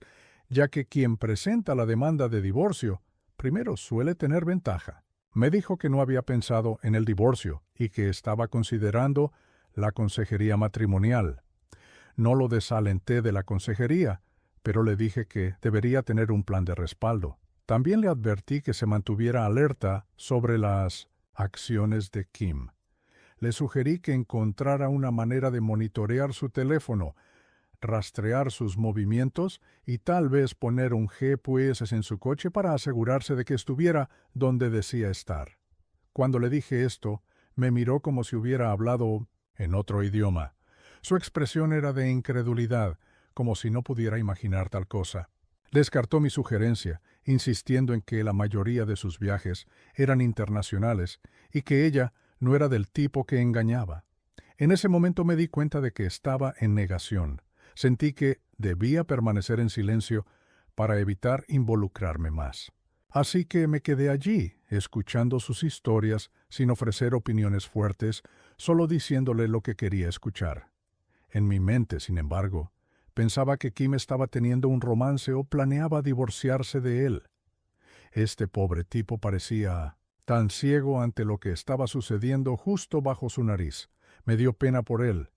ya que quien presenta la demanda de divorcio primero suele tener ventaja. Me dijo que no había pensado en el divorcio y que estaba considerando la consejería matrimonial. No lo desalenté de la consejería, pero le dije que debería tener un plan de respaldo. También le advertí que se mantuviera alerta sobre las acciones de Kim. Le sugerí que encontrara una manera de monitorear su teléfono, rastrear sus movimientos y tal vez poner un GPS en su coche para asegurarse de que estuviera donde decía estar. Cuando le dije esto, me miró como si hubiera hablado en otro idioma. Su expresión era de incredulidad, como si no pudiera imaginar tal cosa. Descartó mi sugerencia, insistiendo en que la mayoría de sus viajes eran internacionales y que ella no era del tipo que engañaba. En ese momento me di cuenta de que estaba en negación. Sentí que debía permanecer en silencio para evitar involucrarme más. Así que me quedé allí, escuchando sus historias, sin ofrecer opiniones fuertes, solo diciéndole lo que quería escuchar. En mi mente, sin embargo, pensaba que Kim estaba teniendo un romance o planeaba divorciarse de él. Este pobre tipo parecía tan ciego ante lo que estaba sucediendo justo bajo su nariz. Me dio pena por él,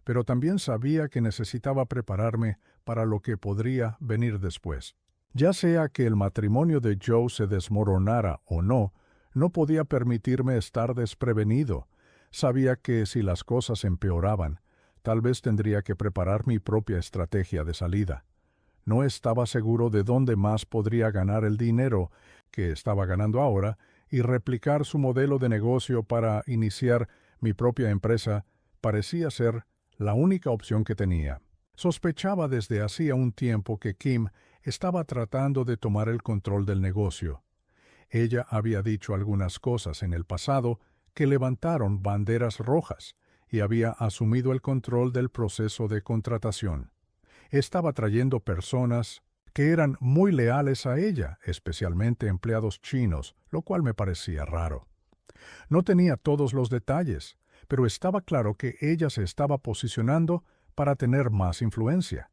pero también sabía que necesitaba prepararme para lo que podría venir después. Ya sea que el matrimonio de Joe se desmoronara o no, no podía permitirme estar desprevenido. Sabía que si las cosas empeoraban, tal vez tendría que preparar mi propia estrategia de salida. No estaba seguro de dónde más podría ganar el dinero que estaba ganando ahora y replicar su modelo de negocio para iniciar mi propia empresa parecía ser la única opción que tenía. Sospechaba desde hacía un tiempo que Kim estaba tratando de tomar el control del negocio. Ella había dicho algunas cosas en el pasado que levantaron banderas rojas y había asumido el control del proceso de contratación. Estaba trayendo personas que eran muy leales a ella, especialmente empleados chinos, lo cual me parecía raro. No tenía todos los detalles, pero estaba claro que ella se estaba posicionando para tener más influencia.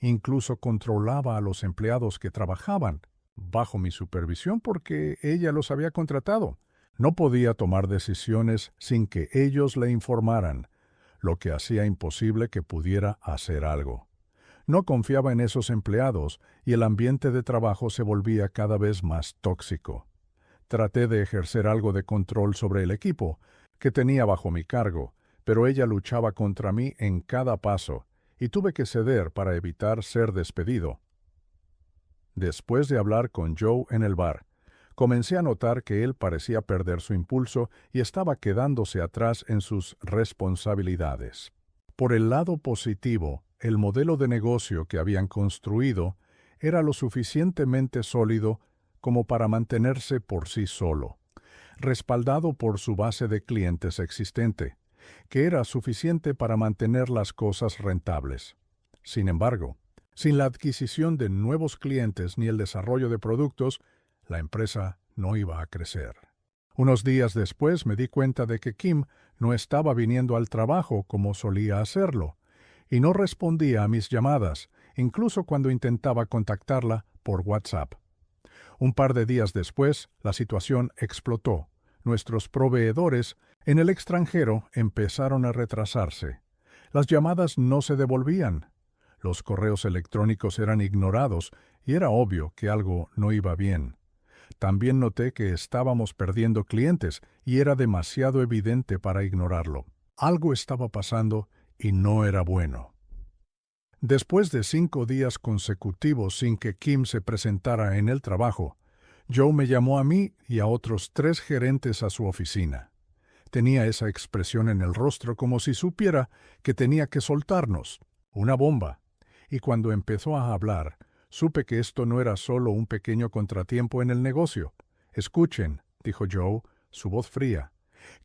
Incluso controlaba a los empleados que trabajaban bajo mi supervisión porque ella los había contratado. No podía tomar decisiones sin que ellos le informaran, lo que hacía imposible que pudiera hacer algo. No confiaba en esos empleados y el ambiente de trabajo se volvía cada vez más tóxico. Traté de ejercer algo de control sobre el equipo que tenía bajo mi cargo, pero ella luchaba contra mí en cada paso y tuve que ceder para evitar ser despedido. Después de hablar con Joe en el bar, comencé a notar que él parecía perder su impulso y estaba quedándose atrás en sus responsabilidades. Por el lado positivo, el modelo de negocio que habían construido era lo suficientemente sólido como para mantenerse por sí solo, respaldado por su base de clientes existente, que era suficiente para mantener las cosas rentables. Sin embargo, sin la adquisición de nuevos clientes ni el desarrollo de productos, la empresa no iba a crecer. Unos días después me di cuenta de que Kim no estaba viniendo al trabajo como solía hacerlo, y no respondía a mis llamadas, incluso cuando intentaba contactarla por WhatsApp. Un par de días después, la situación explotó. Nuestros proveedores en el extranjero empezaron a retrasarse. Las llamadas no se devolvían. Los correos electrónicos eran ignorados y era obvio que algo no iba bien. También noté que estábamos perdiendo clientes y era demasiado evidente para ignorarlo. Algo estaba pasando y no era bueno. Después de 5 días consecutivos sin que Kim se presentara en el trabajo, Joe me llamó a mí y a otros 3 gerentes a su oficina. Tenía esa expresión en el rostro como si supiera que tenía que soltarnos, una bomba. Y cuando empezó a hablar, supe que esto no era solo un pequeño contratiempo en el negocio. «Escuchen», dijo Joe, su voz fría.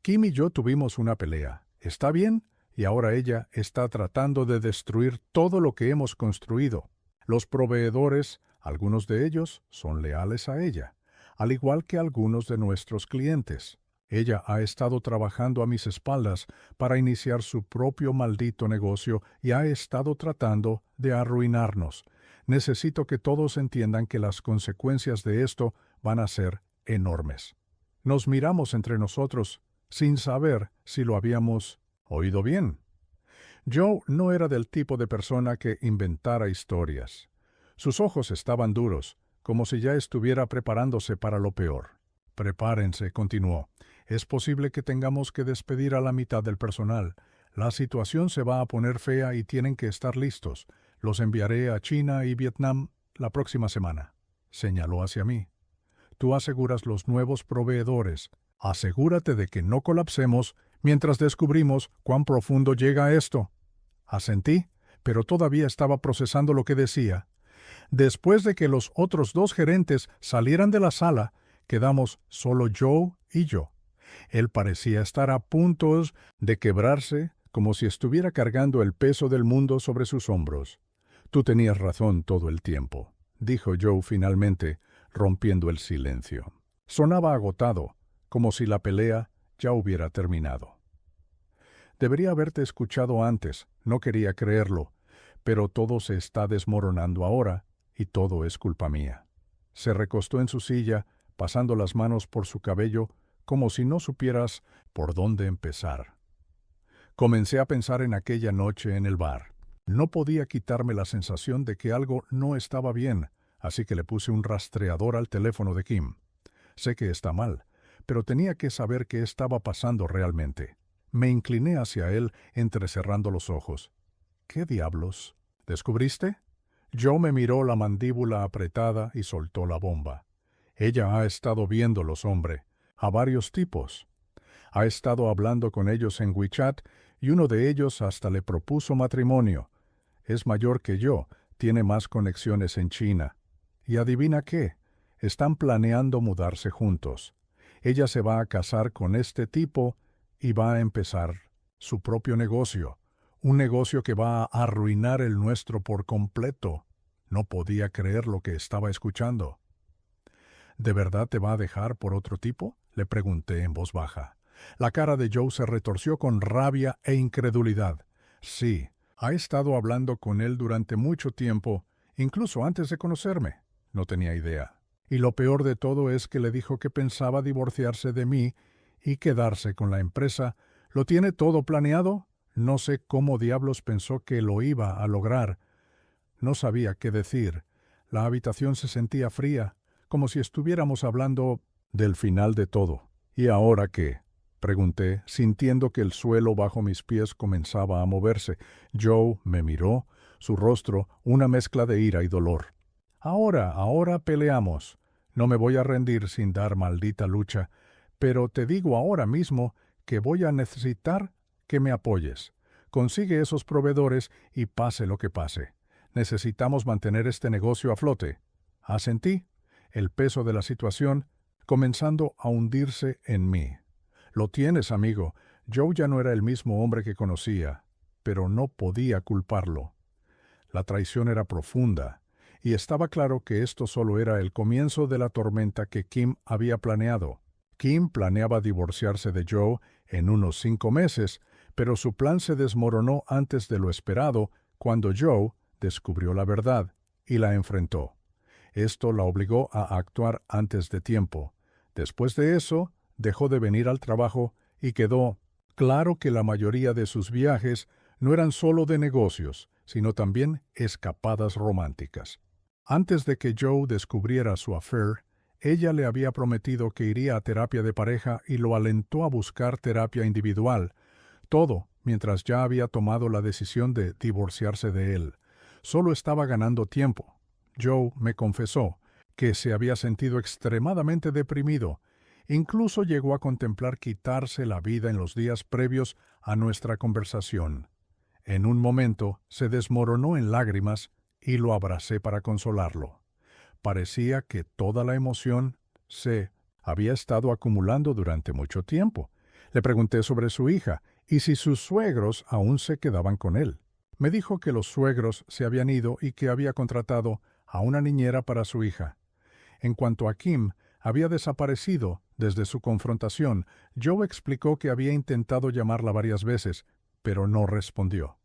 «Kim y yo tuvimos una pelea. ¿Está bien? y ahora ella está tratando de destruir todo lo que hemos construido. Los proveedores, algunos de ellos, son leales a ella, al igual que algunos de nuestros clientes. Ella ha estado trabajando a mis espaldas para iniciar su propio maldito negocio y ha estado tratando de arruinarnos. Necesito que todos entiendan que las consecuencias de esto van a ser enormes. Nos miramos entre nosotros sin saber si lo habíamos oído bien. Joe no era del tipo de persona que inventara historias. Sus ojos estaban duros, como si ya estuviera preparándose para lo peor. Prepárense, continuó. Es posible que tengamos que despedir a la mitad del personal. La situación se va a poner fea y tienen que estar listos. Los enviaré a China y Vietnam la próxima semana. Señaló hacia mí. Tú aseguras los nuevos proveedores. Asegúrate de que no colapsemos mientras descubrimos cuán profundo llega esto. Asentí, pero todavía estaba procesando lo que decía. Después de que los otros dos gerentes salieran de la sala, quedamos solo Joe y yo. Él parecía estar a punto de quebrarse, como si estuviera cargando el peso del mundo sobre sus hombros. Tú tenías razón todo el tiempo, dijo Joe finalmente, rompiendo el silencio. Sonaba agotado, como si la pelea ya hubiera terminado. Debería haberte escuchado antes, no quería creerlo, pero todo se está desmoronando ahora, y todo es culpa mía. Se recostó en su silla, pasando las manos por su cabello, como si no supieras por dónde empezar. Comencé a pensar en aquella noche en el bar. No podía quitarme la sensación de que algo no estaba bien, así que le puse un rastreador al teléfono de Kim. Sé que está mal, pero tenía que saber qué estaba pasando realmente. Me incliné hacia él, entrecerrando los ojos. ¿Qué diablos? ¿Descubriste? Joe me miró la mandíbula apretada y soltó la bomba. Ella ha estado viéndolos, hombre, a varios tipos. Ha estado hablando con ellos en WeChat y uno de ellos hasta le propuso matrimonio. Es mayor que yo, tiene más conexiones en China. Y adivina qué, están planeando mudarse juntos. Ella se va a casar con este tipo y va a empezar su propio negocio. Un negocio que va a arruinar el nuestro por completo. No podía creer lo que estaba escuchando. ¿De verdad te va a dejar por otro tipo?, le pregunté en voz baja. La cara de Joe se retorció con rabia e incredulidad. Sí, ha estado hablando con él durante mucho tiempo, incluso antes de conocerme. No tenía idea. Y lo peor de todo es que le dijo que pensaba divorciarse de mí y quedarse con la empresa. ¿Lo tiene todo planeado? No sé cómo diablos pensó que lo iba a lograr. No sabía qué decir. La habitación se sentía fría, como si estuviéramos hablando del final de todo. ¿Y ahora qué?, pregunté, sintiendo que el suelo bajo mis pies comenzaba a moverse. Joe me miró, su rostro una mezcla de ira y dolor. Ahora peleamos. No me voy a rendir sin dar maldita lucha, pero te digo ahora mismo que voy a necesitar que me apoyes. Consigue esos proveedores y pase lo que pase. Necesitamos mantener este negocio a flote. Asentí, el peso de la situación comenzando a hundirse en mí. Lo tienes, amigo. Joe ya no era el mismo hombre que conocía, pero no podía culparlo. La traición era profunda, y estaba claro que esto solo era el comienzo de la tormenta que Kim había planeado. Kim planeaba divorciarse de Joe en unos 5 meses, pero su plan se desmoronó antes de lo esperado cuando Joe descubrió la verdad y la enfrentó. Esto la obligó a actuar antes de tiempo. Después de eso, dejó de venir al trabajo y quedó claro que la mayoría de sus viajes no eran solo de negocios, sino también escapadas románticas. Antes de que Joe descubriera su affair, ella le había prometido que iría a terapia de pareja y lo alentó a buscar terapia individual, todo mientras ya había tomado la decisión de divorciarse de él. Solo estaba ganando tiempo. Joe me confesó que se había sentido extremadamente deprimido. Incluso llegó a contemplar quitarse la vida en los días previos a nuestra conversación. En un momento se desmoronó en lágrimas y lo abracé para consolarlo. Parecía que toda la emoción se había estado acumulando durante mucho tiempo. Le pregunté sobre su hija y si sus suegros aún se quedaban con él. Me dijo que los suegros se habían ido y que había contratado a una niñera para su hija. En cuanto a Kim, había desaparecido desde su confrontación. Joe explicó que había intentado llamarla varias veces, pero no respondió.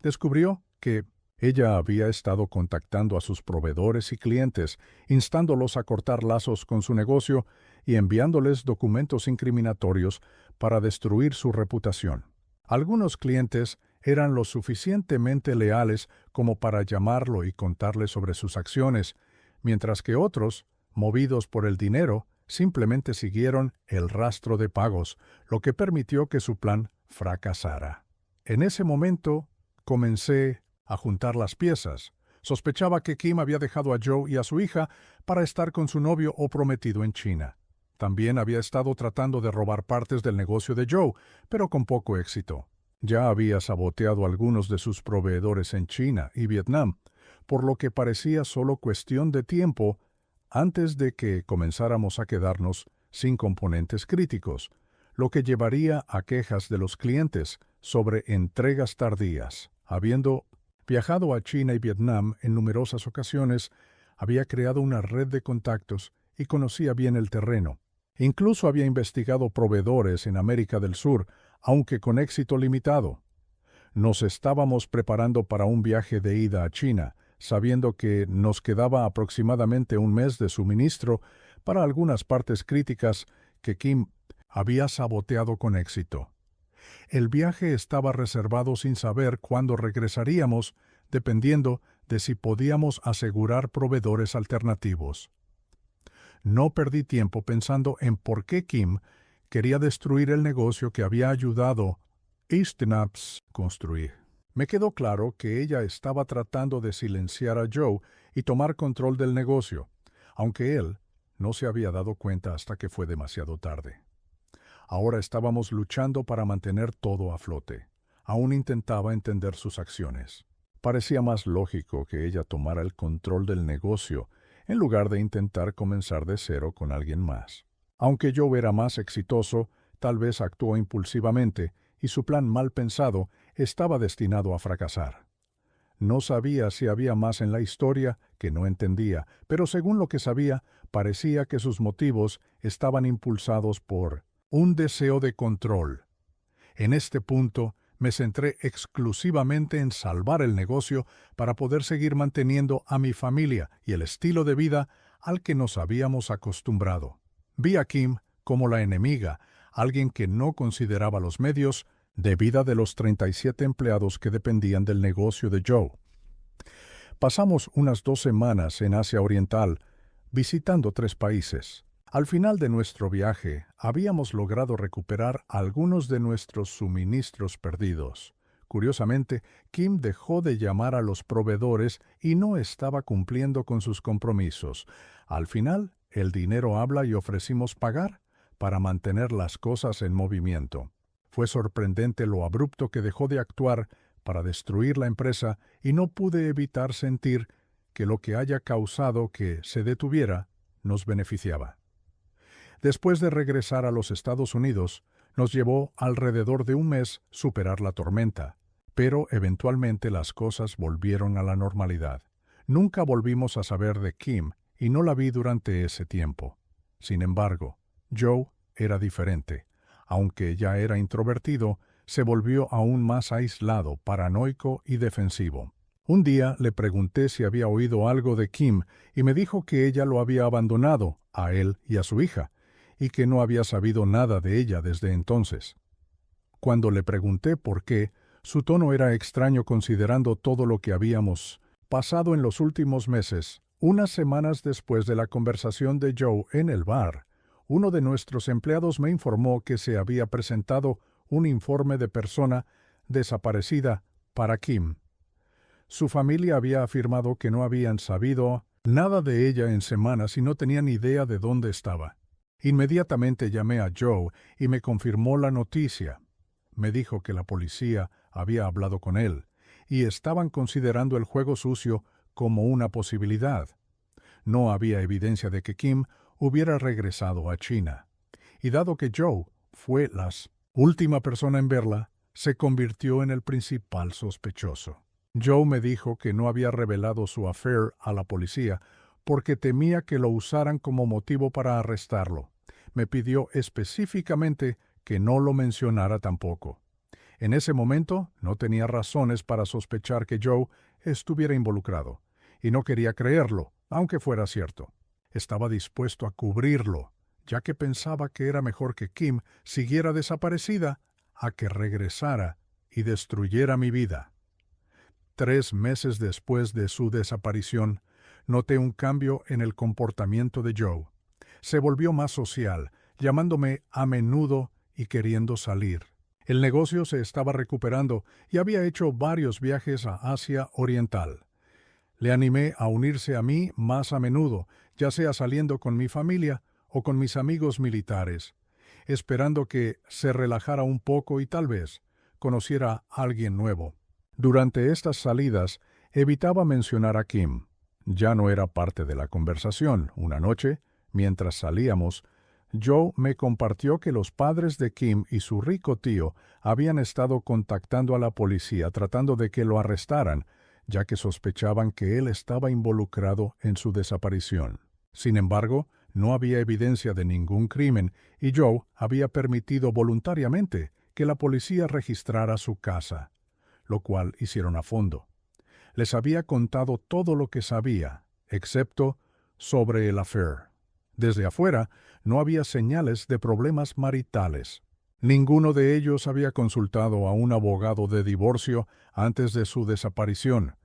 Descubrió que ella había estado contactando a sus proveedores y clientes, instándolos a cortar lazos con su negocio y enviándoles documentos incriminatorios para destruir su reputación. Algunos clientes eran lo suficientemente leales como para llamarlo y contarle sobre sus acciones, mientras que otros, movidos por el dinero, simplemente siguieron el rastro de pagos, lo que permitió que su plan fracasara. En ese momento, comencé a juntar las piezas. Sospechaba que Kim había dejado a Joe y a su hija para estar con su novio o prometido en China. También había estado tratando de robar partes del negocio de Joe, pero con poco éxito. Ya había saboteado algunos de sus proveedores en China y Vietnam, por lo que parecía solo cuestión de tiempo antes de que comenzáramos a quedarnos sin componentes críticos, lo que llevaría a quejas de los clientes sobre entregas tardías. Habiendo viajado a China y Vietnam en numerosas ocasiones, había creado una red de contactos y conocía bien el terreno. Incluso había investigado proveedores en América del Sur, aunque con éxito limitado. Nos estábamos preparando para un viaje de ida a China, sabiendo que nos quedaba aproximadamente un mes de suministro para algunas partes críticas que Kim había saboteado con éxito. El viaje estaba reservado sin saber cuándo regresaríamos, dependiendo de si podíamos asegurar proveedores alternativos. No perdí tiempo pensando en por qué Kim quería destruir el negocio que había ayudado Eastnaps construir. Me quedó claro que ella estaba tratando de silenciar a Joe y tomar control del negocio, aunque él no se había dado cuenta hasta que fue demasiado tarde. Ahora estábamos luchando para mantener todo a flote. Aún intentaba entender sus acciones. Parecía más lógico que ella tomara el control del negocio en lugar de intentar comenzar de cero con alguien más. Aunque Joe era más exitoso, tal vez actuó impulsivamente y su plan mal pensado estaba destinado a fracasar. No sabía si había más en la historia que no entendía, pero según lo que sabía, parecía que sus motivos estaban impulsados por un deseo de control. En este punto, me centré exclusivamente en salvar el negocio para poder seguir manteniendo a mi familia y el estilo de vida al que nos habíamos acostumbrado. Vi a Kim como la enemiga, alguien que no consideraba los medios de vida de los 37 empleados que dependían del negocio de Joe. Pasamos unas 2 semanas en Asia Oriental, visitando 3 países. Al final de nuestro viaje, habíamos logrado recuperar algunos de nuestros suministros perdidos. Curiosamente, Kim dejó de llamar a los proveedores y no estaba cumpliendo con sus compromisos. Al final, el dinero habla y ofrecimos pagar para mantener las cosas en movimiento. Fue sorprendente lo abrupto que dejó de actuar para destruir la empresa y no pude evitar sentir que lo que haya causado que se detuviera nos beneficiaba. Después de regresar a los Estados Unidos, nos llevó alrededor de un mes superar la tormenta, pero eventualmente las cosas volvieron a la normalidad. Nunca volvimos a saber de Kim y no la vi durante ese tiempo. Sin embargo, Joe era diferente. Aunque ya era introvertido, se volvió aún más aislado, paranoico y defensivo. Un día le pregunté si había oído algo de Kim y me dijo que ella lo había abandonado, a él y a su hija, y que no había sabido nada de ella desde entonces. Cuando le pregunté por qué, su tono era extraño considerando todo lo que habíamos pasado en los últimos meses. Unas semanas después de la conversación de Joe en el bar, uno de nuestros empleados me informó que se había presentado un informe de persona desaparecida para Kim. Su familia había afirmado que no habían sabido nada de ella en semanas y no tenían idea de dónde estaba. Inmediatamente llamé a Joe y me confirmó la noticia. Me dijo que la policía había hablado con él y estaban considerando el juego sucio como una posibilidad. No había evidencia de que Kim hubiera regresado a China. Y dado que Joe fue las última persona en verla, se convirtió en el principal sospechoso. Joe me dijo que no había revelado su affair a la policía porque temía que lo usaran como motivo para arrestarlo. Me pidió específicamente que no lo mencionara tampoco. En ese momento no tenía razones para sospechar que Joe estuviera involucrado, y no quería creerlo, aunque fuera cierto. Estaba dispuesto a cubrirlo, ya que pensaba que era mejor que Kim siguiera desaparecida a que regresara y destruyera mi vida. 3 meses después de su desaparición, noté un cambio en el comportamiento de Joe. Se volvió más social, llamándome a menudo y queriendo salir. El negocio se estaba recuperando y había hecho varios viajes a Asia Oriental. Le animé a unirse a mí más a menudo, ya sea saliendo con mi familia o con mis amigos militares, esperando que se relajara un poco y tal vez conociera a alguien nuevo. Durante estas salidas evitaba mencionar a Kim. Ya no era parte de la conversación. Una noche, mientras salíamos, Joe me compartió que los padres de Kim y su rico tío habían estado contactando a la policía tratando de que lo arrestaran, ya que sospechaban que él estaba involucrado en su desaparición. Sin embargo, no había evidencia de ningún crimen y Joe había permitido voluntariamente que la policía registrara su casa, lo cual hicieron a fondo. Les había contado todo lo que sabía, excepto sobre el affair. Desde afuera, no había señales de problemas maritales. Ninguno de ellos había consultado a un abogado de divorcio antes de su desaparición.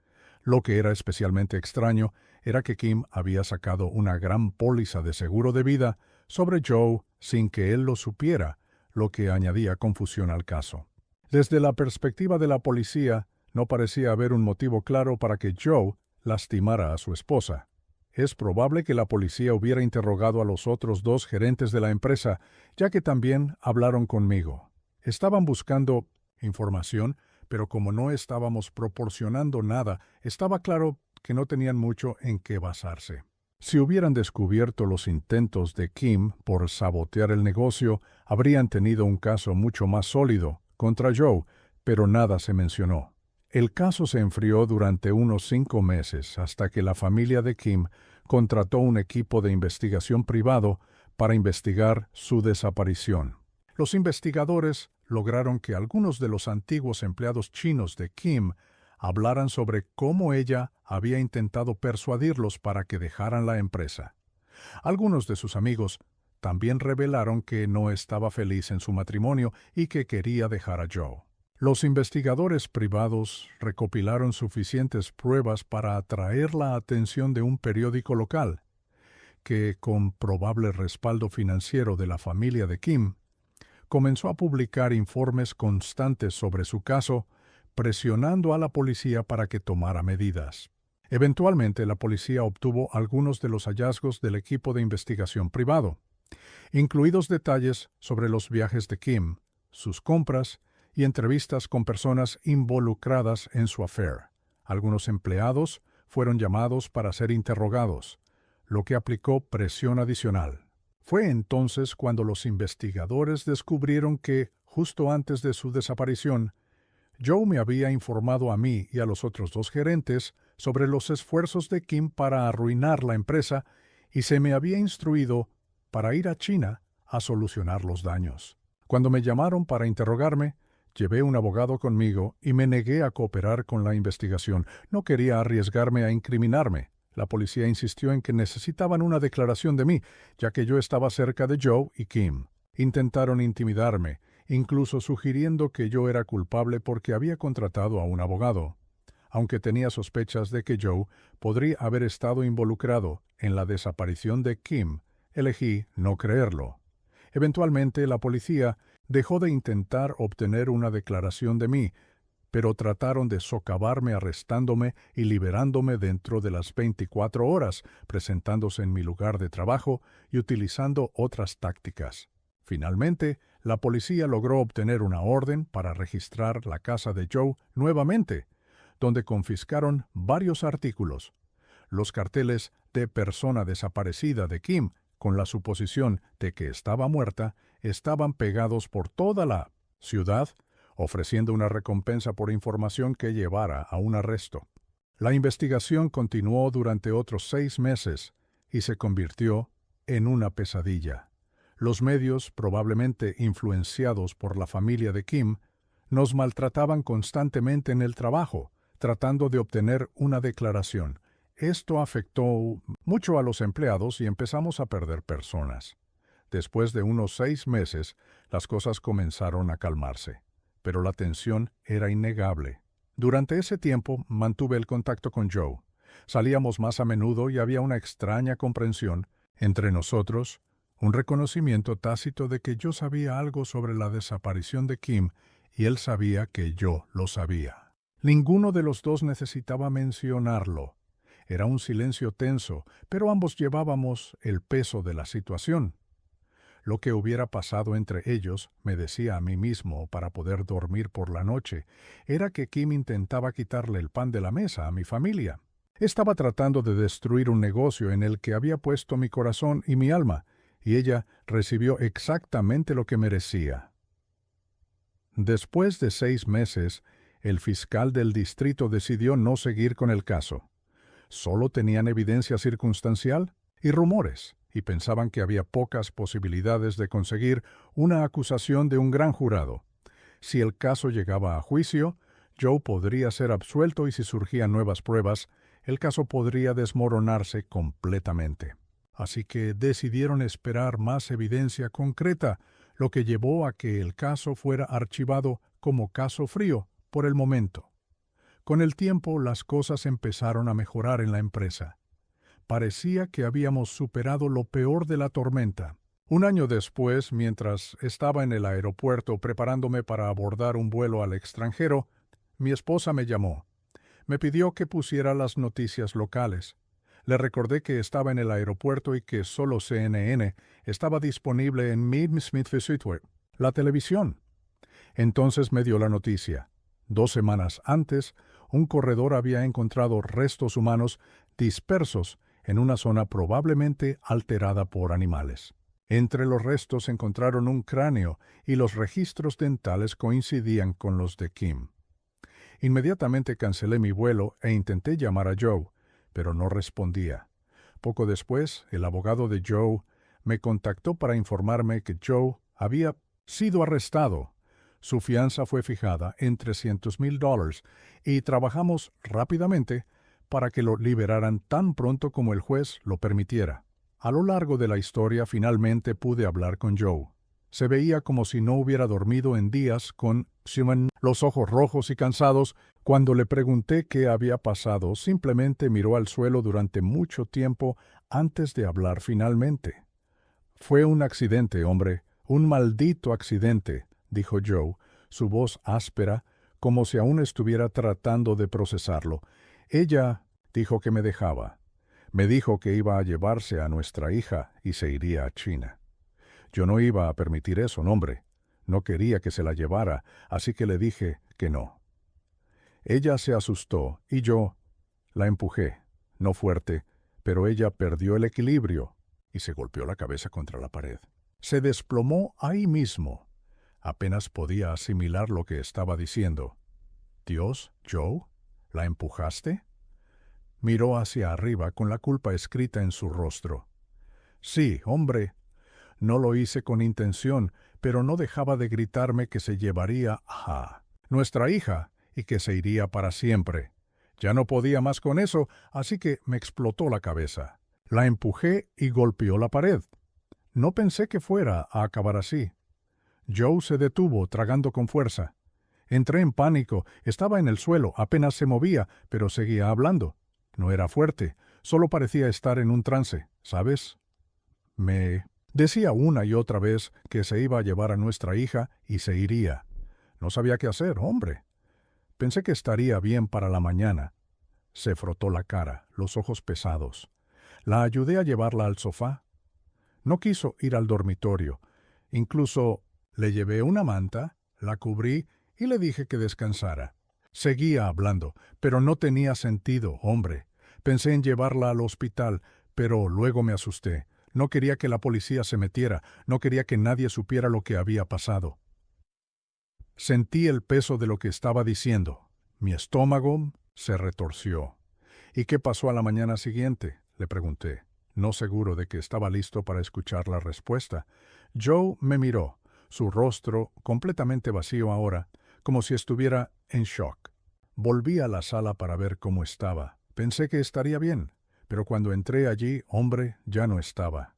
Lo que era especialmente extraño era que Kim había sacado una gran póliza de seguro de vida sobre Joe sin que él lo supiera, lo que añadía confusión al caso. Desde la perspectiva de la policía, no parecía haber un motivo claro para que Joe lastimara a su esposa. Es probable que la policía hubiera interrogado a los otros 2 gerentes de la empresa, ya que también hablaron conmigo. Estaban buscando información, pero como no estábamos proporcionando nada, estaba claro que no tenían mucho en qué basarse. Si hubieran descubierto los intentos de Kim por sabotear el negocio, habrían tenido un caso mucho más sólido contra Joe, pero nada se mencionó. El caso se enfrió durante unos 5 meses hasta que la familia de Kim contrató un equipo de investigación privado para investigar su desaparición. Los investigadores lograron que algunos de los antiguos empleados chinos de Kim hablaran sobre cómo ella había intentado persuadirlos para que dejaran la empresa. Algunos de sus amigos también revelaron que no estaba feliz en su matrimonio y que quería dejar a Joe. Los investigadores privados recopilaron suficientes pruebas para atraer la atención de un periódico local, que, con probable respaldo financiero de la familia de Kim, comenzó a publicar informes constantes sobre su caso, presionando a la policía para que tomara medidas. Eventualmente, la policía obtuvo algunos de los hallazgos del equipo de investigación privado, incluidos detalles sobre los viajes de Kim, sus compras y entrevistas con personas involucradas en su affair. Algunos empleados fueron llamados para ser interrogados, lo que aplicó presión adicional. Fue entonces cuando los investigadores descubrieron que, justo antes de su desaparición, Joe me había informado a mí y a los otros 2 gerentes sobre los esfuerzos de Kim para arruinar la empresa y se me había instruido para ir a China a solucionar los daños. Cuando me llamaron para interrogarme, llevé un abogado conmigo y me negué a cooperar con la investigación. No quería arriesgarme a incriminarme. La policía insistió en que necesitaban una declaración de mí, ya que yo estaba cerca de Joe y Kim. Intentaron intimidarme, incluso sugiriendo que yo era culpable porque había contratado a un abogado. Aunque tenía sospechas de que Joe podría haber estado involucrado en la desaparición de Kim, elegí no creerlo. Eventualmente, la policía dejó de intentar obtener una declaración de mí, pero trataron de socavarme arrestándome y liberándome dentro de las 24 horas, presentándose en mi lugar de trabajo y utilizando otras tácticas. Finalmente, la policía logró obtener una orden para registrar la casa de Joe nuevamente, donde confiscaron varios artículos. Los carteles de persona desaparecida de Kim, con la suposición de que estaba muerta, estaban pegados por toda la ciudad, ofreciendo una recompensa por información que llevara a un arresto. La investigación continuó durante otros 6 meses y se convirtió en una pesadilla. Los medios, probablemente influenciados por la familia de Kim, nos maltrataban constantemente en el trabajo, tratando de obtener una declaración. Esto afectó mucho a los empleados y empezamos a perder personas. Después de unos 6 meses, las cosas comenzaron a calmarse, pero la tensión era innegable. Durante ese tiempo mantuve el contacto con Joe. Salíamos más a menudo y había una extraña comprensión entre nosotros, un reconocimiento tácito de que yo sabía algo sobre la desaparición de Kim y él sabía que yo lo sabía. Ninguno de los dos necesitaba mencionarlo. Era un silencio tenso, pero ambos llevábamos el peso de la situación. Lo que hubiera pasado entre ellos, me decía a mí mismo para poder dormir por la noche, era que Kim intentaba quitarle el pan de la mesa a mi familia. Estaba tratando de destruir un negocio en el que había puesto mi corazón y mi alma, y ella recibió exactamente lo que merecía. Después de 6 meses, el fiscal del distrito decidió no seguir con el caso. Solo tenían evidencia circunstancial y rumores, y pensaban que había pocas posibilidades de conseguir una acusación de un gran jurado. Si el caso llegaba a juicio, Joe podría ser absuelto y si surgían nuevas pruebas, el caso podría desmoronarse completamente. Así que decidieron esperar más evidencia concreta, lo que llevó a que el caso fuera archivado como caso frío por el momento. Con el tiempo las cosas empezaron a mejorar en la empresa. Parecía que habíamos superado lo peor de la tormenta. Un año después, mientras estaba en el aeropuerto preparándome para abordar un vuelo al extranjero, mi esposa me llamó. Me pidió que pusiera las noticias locales. Le recordé que estaba en el aeropuerto y que solo CNN estaba disponible en Mid Smith Visitor, la televisión. Entonces me dio la noticia. 2 semanas antes, un corredor había encontrado restos humanos dispersos en una zona probablemente alterada por animales. Entre los restos encontraron un cráneo y los registros dentales coincidían con los de Kim. Inmediatamente cancelé mi vuelo e intenté llamar a Joe, pero no respondía. Poco después, el abogado de Joe me contactó para informarme que Joe había sido arrestado. Su fianza fue fijada en $300,000 y trabajamos rápidamente para que lo liberaran tan pronto como el juez lo permitiera. A lo largo de la historia finalmente pude hablar con Joe. Se veía como si no hubiera dormido en días, con los ojos rojos y cansados. Cuando le pregunté qué había pasado, simplemente miró al suelo durante mucho tiempo antes de hablar finalmente. «Fue un accidente, hombre, un maldito accidente», dijo Joe, su voz áspera, como si aún estuviera tratando de procesarlo. «Ella dijo que me dejaba. Me dijo que iba a llevarse a nuestra hija y se iría a China. Yo no iba a permitir eso, hombre. No quería que se la llevara, así que le dije que no. Ella se asustó y yo la empujé, no fuerte, pero ella perdió el equilibrio y se golpeó la cabeza contra la pared. Se desplomó ahí mismo. Apenas podía asimilar lo que estaba diciendo. «Dios, Joe, ¿la empujaste?». Miró hacia arriba con la culpa escrita en su rostro. «Sí, hombre. No lo hice con intención, pero no dejaba de gritarme que se llevaría a nuestra hija y que se iría para siempre. Ya no podía más con eso, así que me explotó la cabeza. La empujé y golpeó la pared. No pensé que fuera a acabar así». Joe se detuvo, tragando con fuerza. Entré en pánico. Estaba en el suelo, apenas se movía, pero seguía hablando. No era fuerte, solo parecía estar en un trance, ¿sabes? Me decía una y otra vez que se iba a llevar a nuestra hija y se iría. No sabía qué hacer, hombre. Pensé que estaría bien para la mañana. Se frotó la cara, los ojos pesados. La ayudé a llevarla al sofá. No quiso ir al dormitorio. Incluso le llevé una manta, la cubrí y le dije que descansara. Seguía hablando, pero no tenía sentido, hombre. Pensé en llevarla al hospital, pero luego me asusté. No quería que la policía se metiera, no quería que nadie supiera lo que había pasado. Sentí el peso de lo que estaba diciendo. Mi estómago se retorció. ¿Y qué pasó a la mañana siguiente?, le pregunté, no seguro de que estaba listo para escuchar la respuesta. Joe me miró, su rostro completamente vacío ahora, como si estuviera en shock. Volví a la sala para ver cómo estaba. Pensé que estaría bien, pero cuando entré allí, hombre, ya no estaba.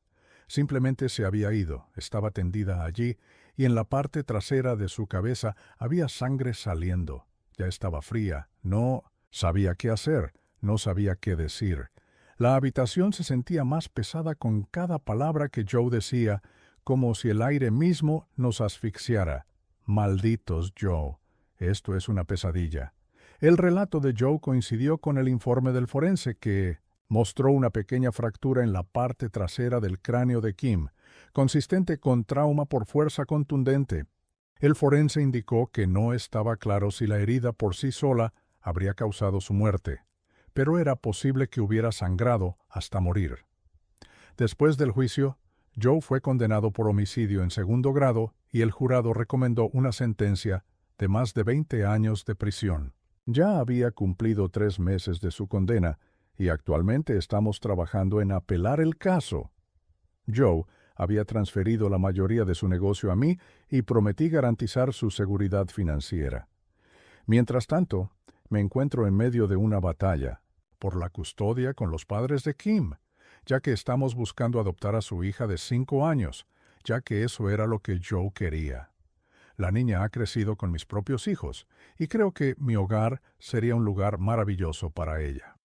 Simplemente se había ido, estaba tendida allí, y en la parte trasera de su cabeza había sangre saliendo. Ya estaba fría, no sabía qué hacer, no sabía qué decir. La habitación se sentía más pesada con cada palabra que Joe decía, como si el aire mismo nos asfixiara. Malditos Joe, esto es una pesadilla. El relato de Joe coincidió con el informe del forense que mostró una pequeña fractura en la parte trasera del cráneo de Kim, consistente con trauma por fuerza contundente. El forense indicó que no estaba claro si la herida por sí sola habría causado su muerte, pero era posible que hubiera sangrado hasta morir. Después del juicio, Joe fue condenado por homicidio en segundo grado y el jurado recomendó una sentencia de más de 20 años de prisión. Ya había cumplido 3 meses de su condena y actualmente estamos trabajando en apelar el caso. Joe había transferido la mayoría de su negocio a mí y prometí garantizar su seguridad financiera. Mientras tanto, me encuentro en medio de una batalla por la custodia con los padres de Kim, ya que estamos buscando adoptar a su hija de 5 años, ya que eso era lo que Joe quería. La niña ha crecido con mis propios hijos, y creo que mi hogar sería un lugar maravilloso para ella.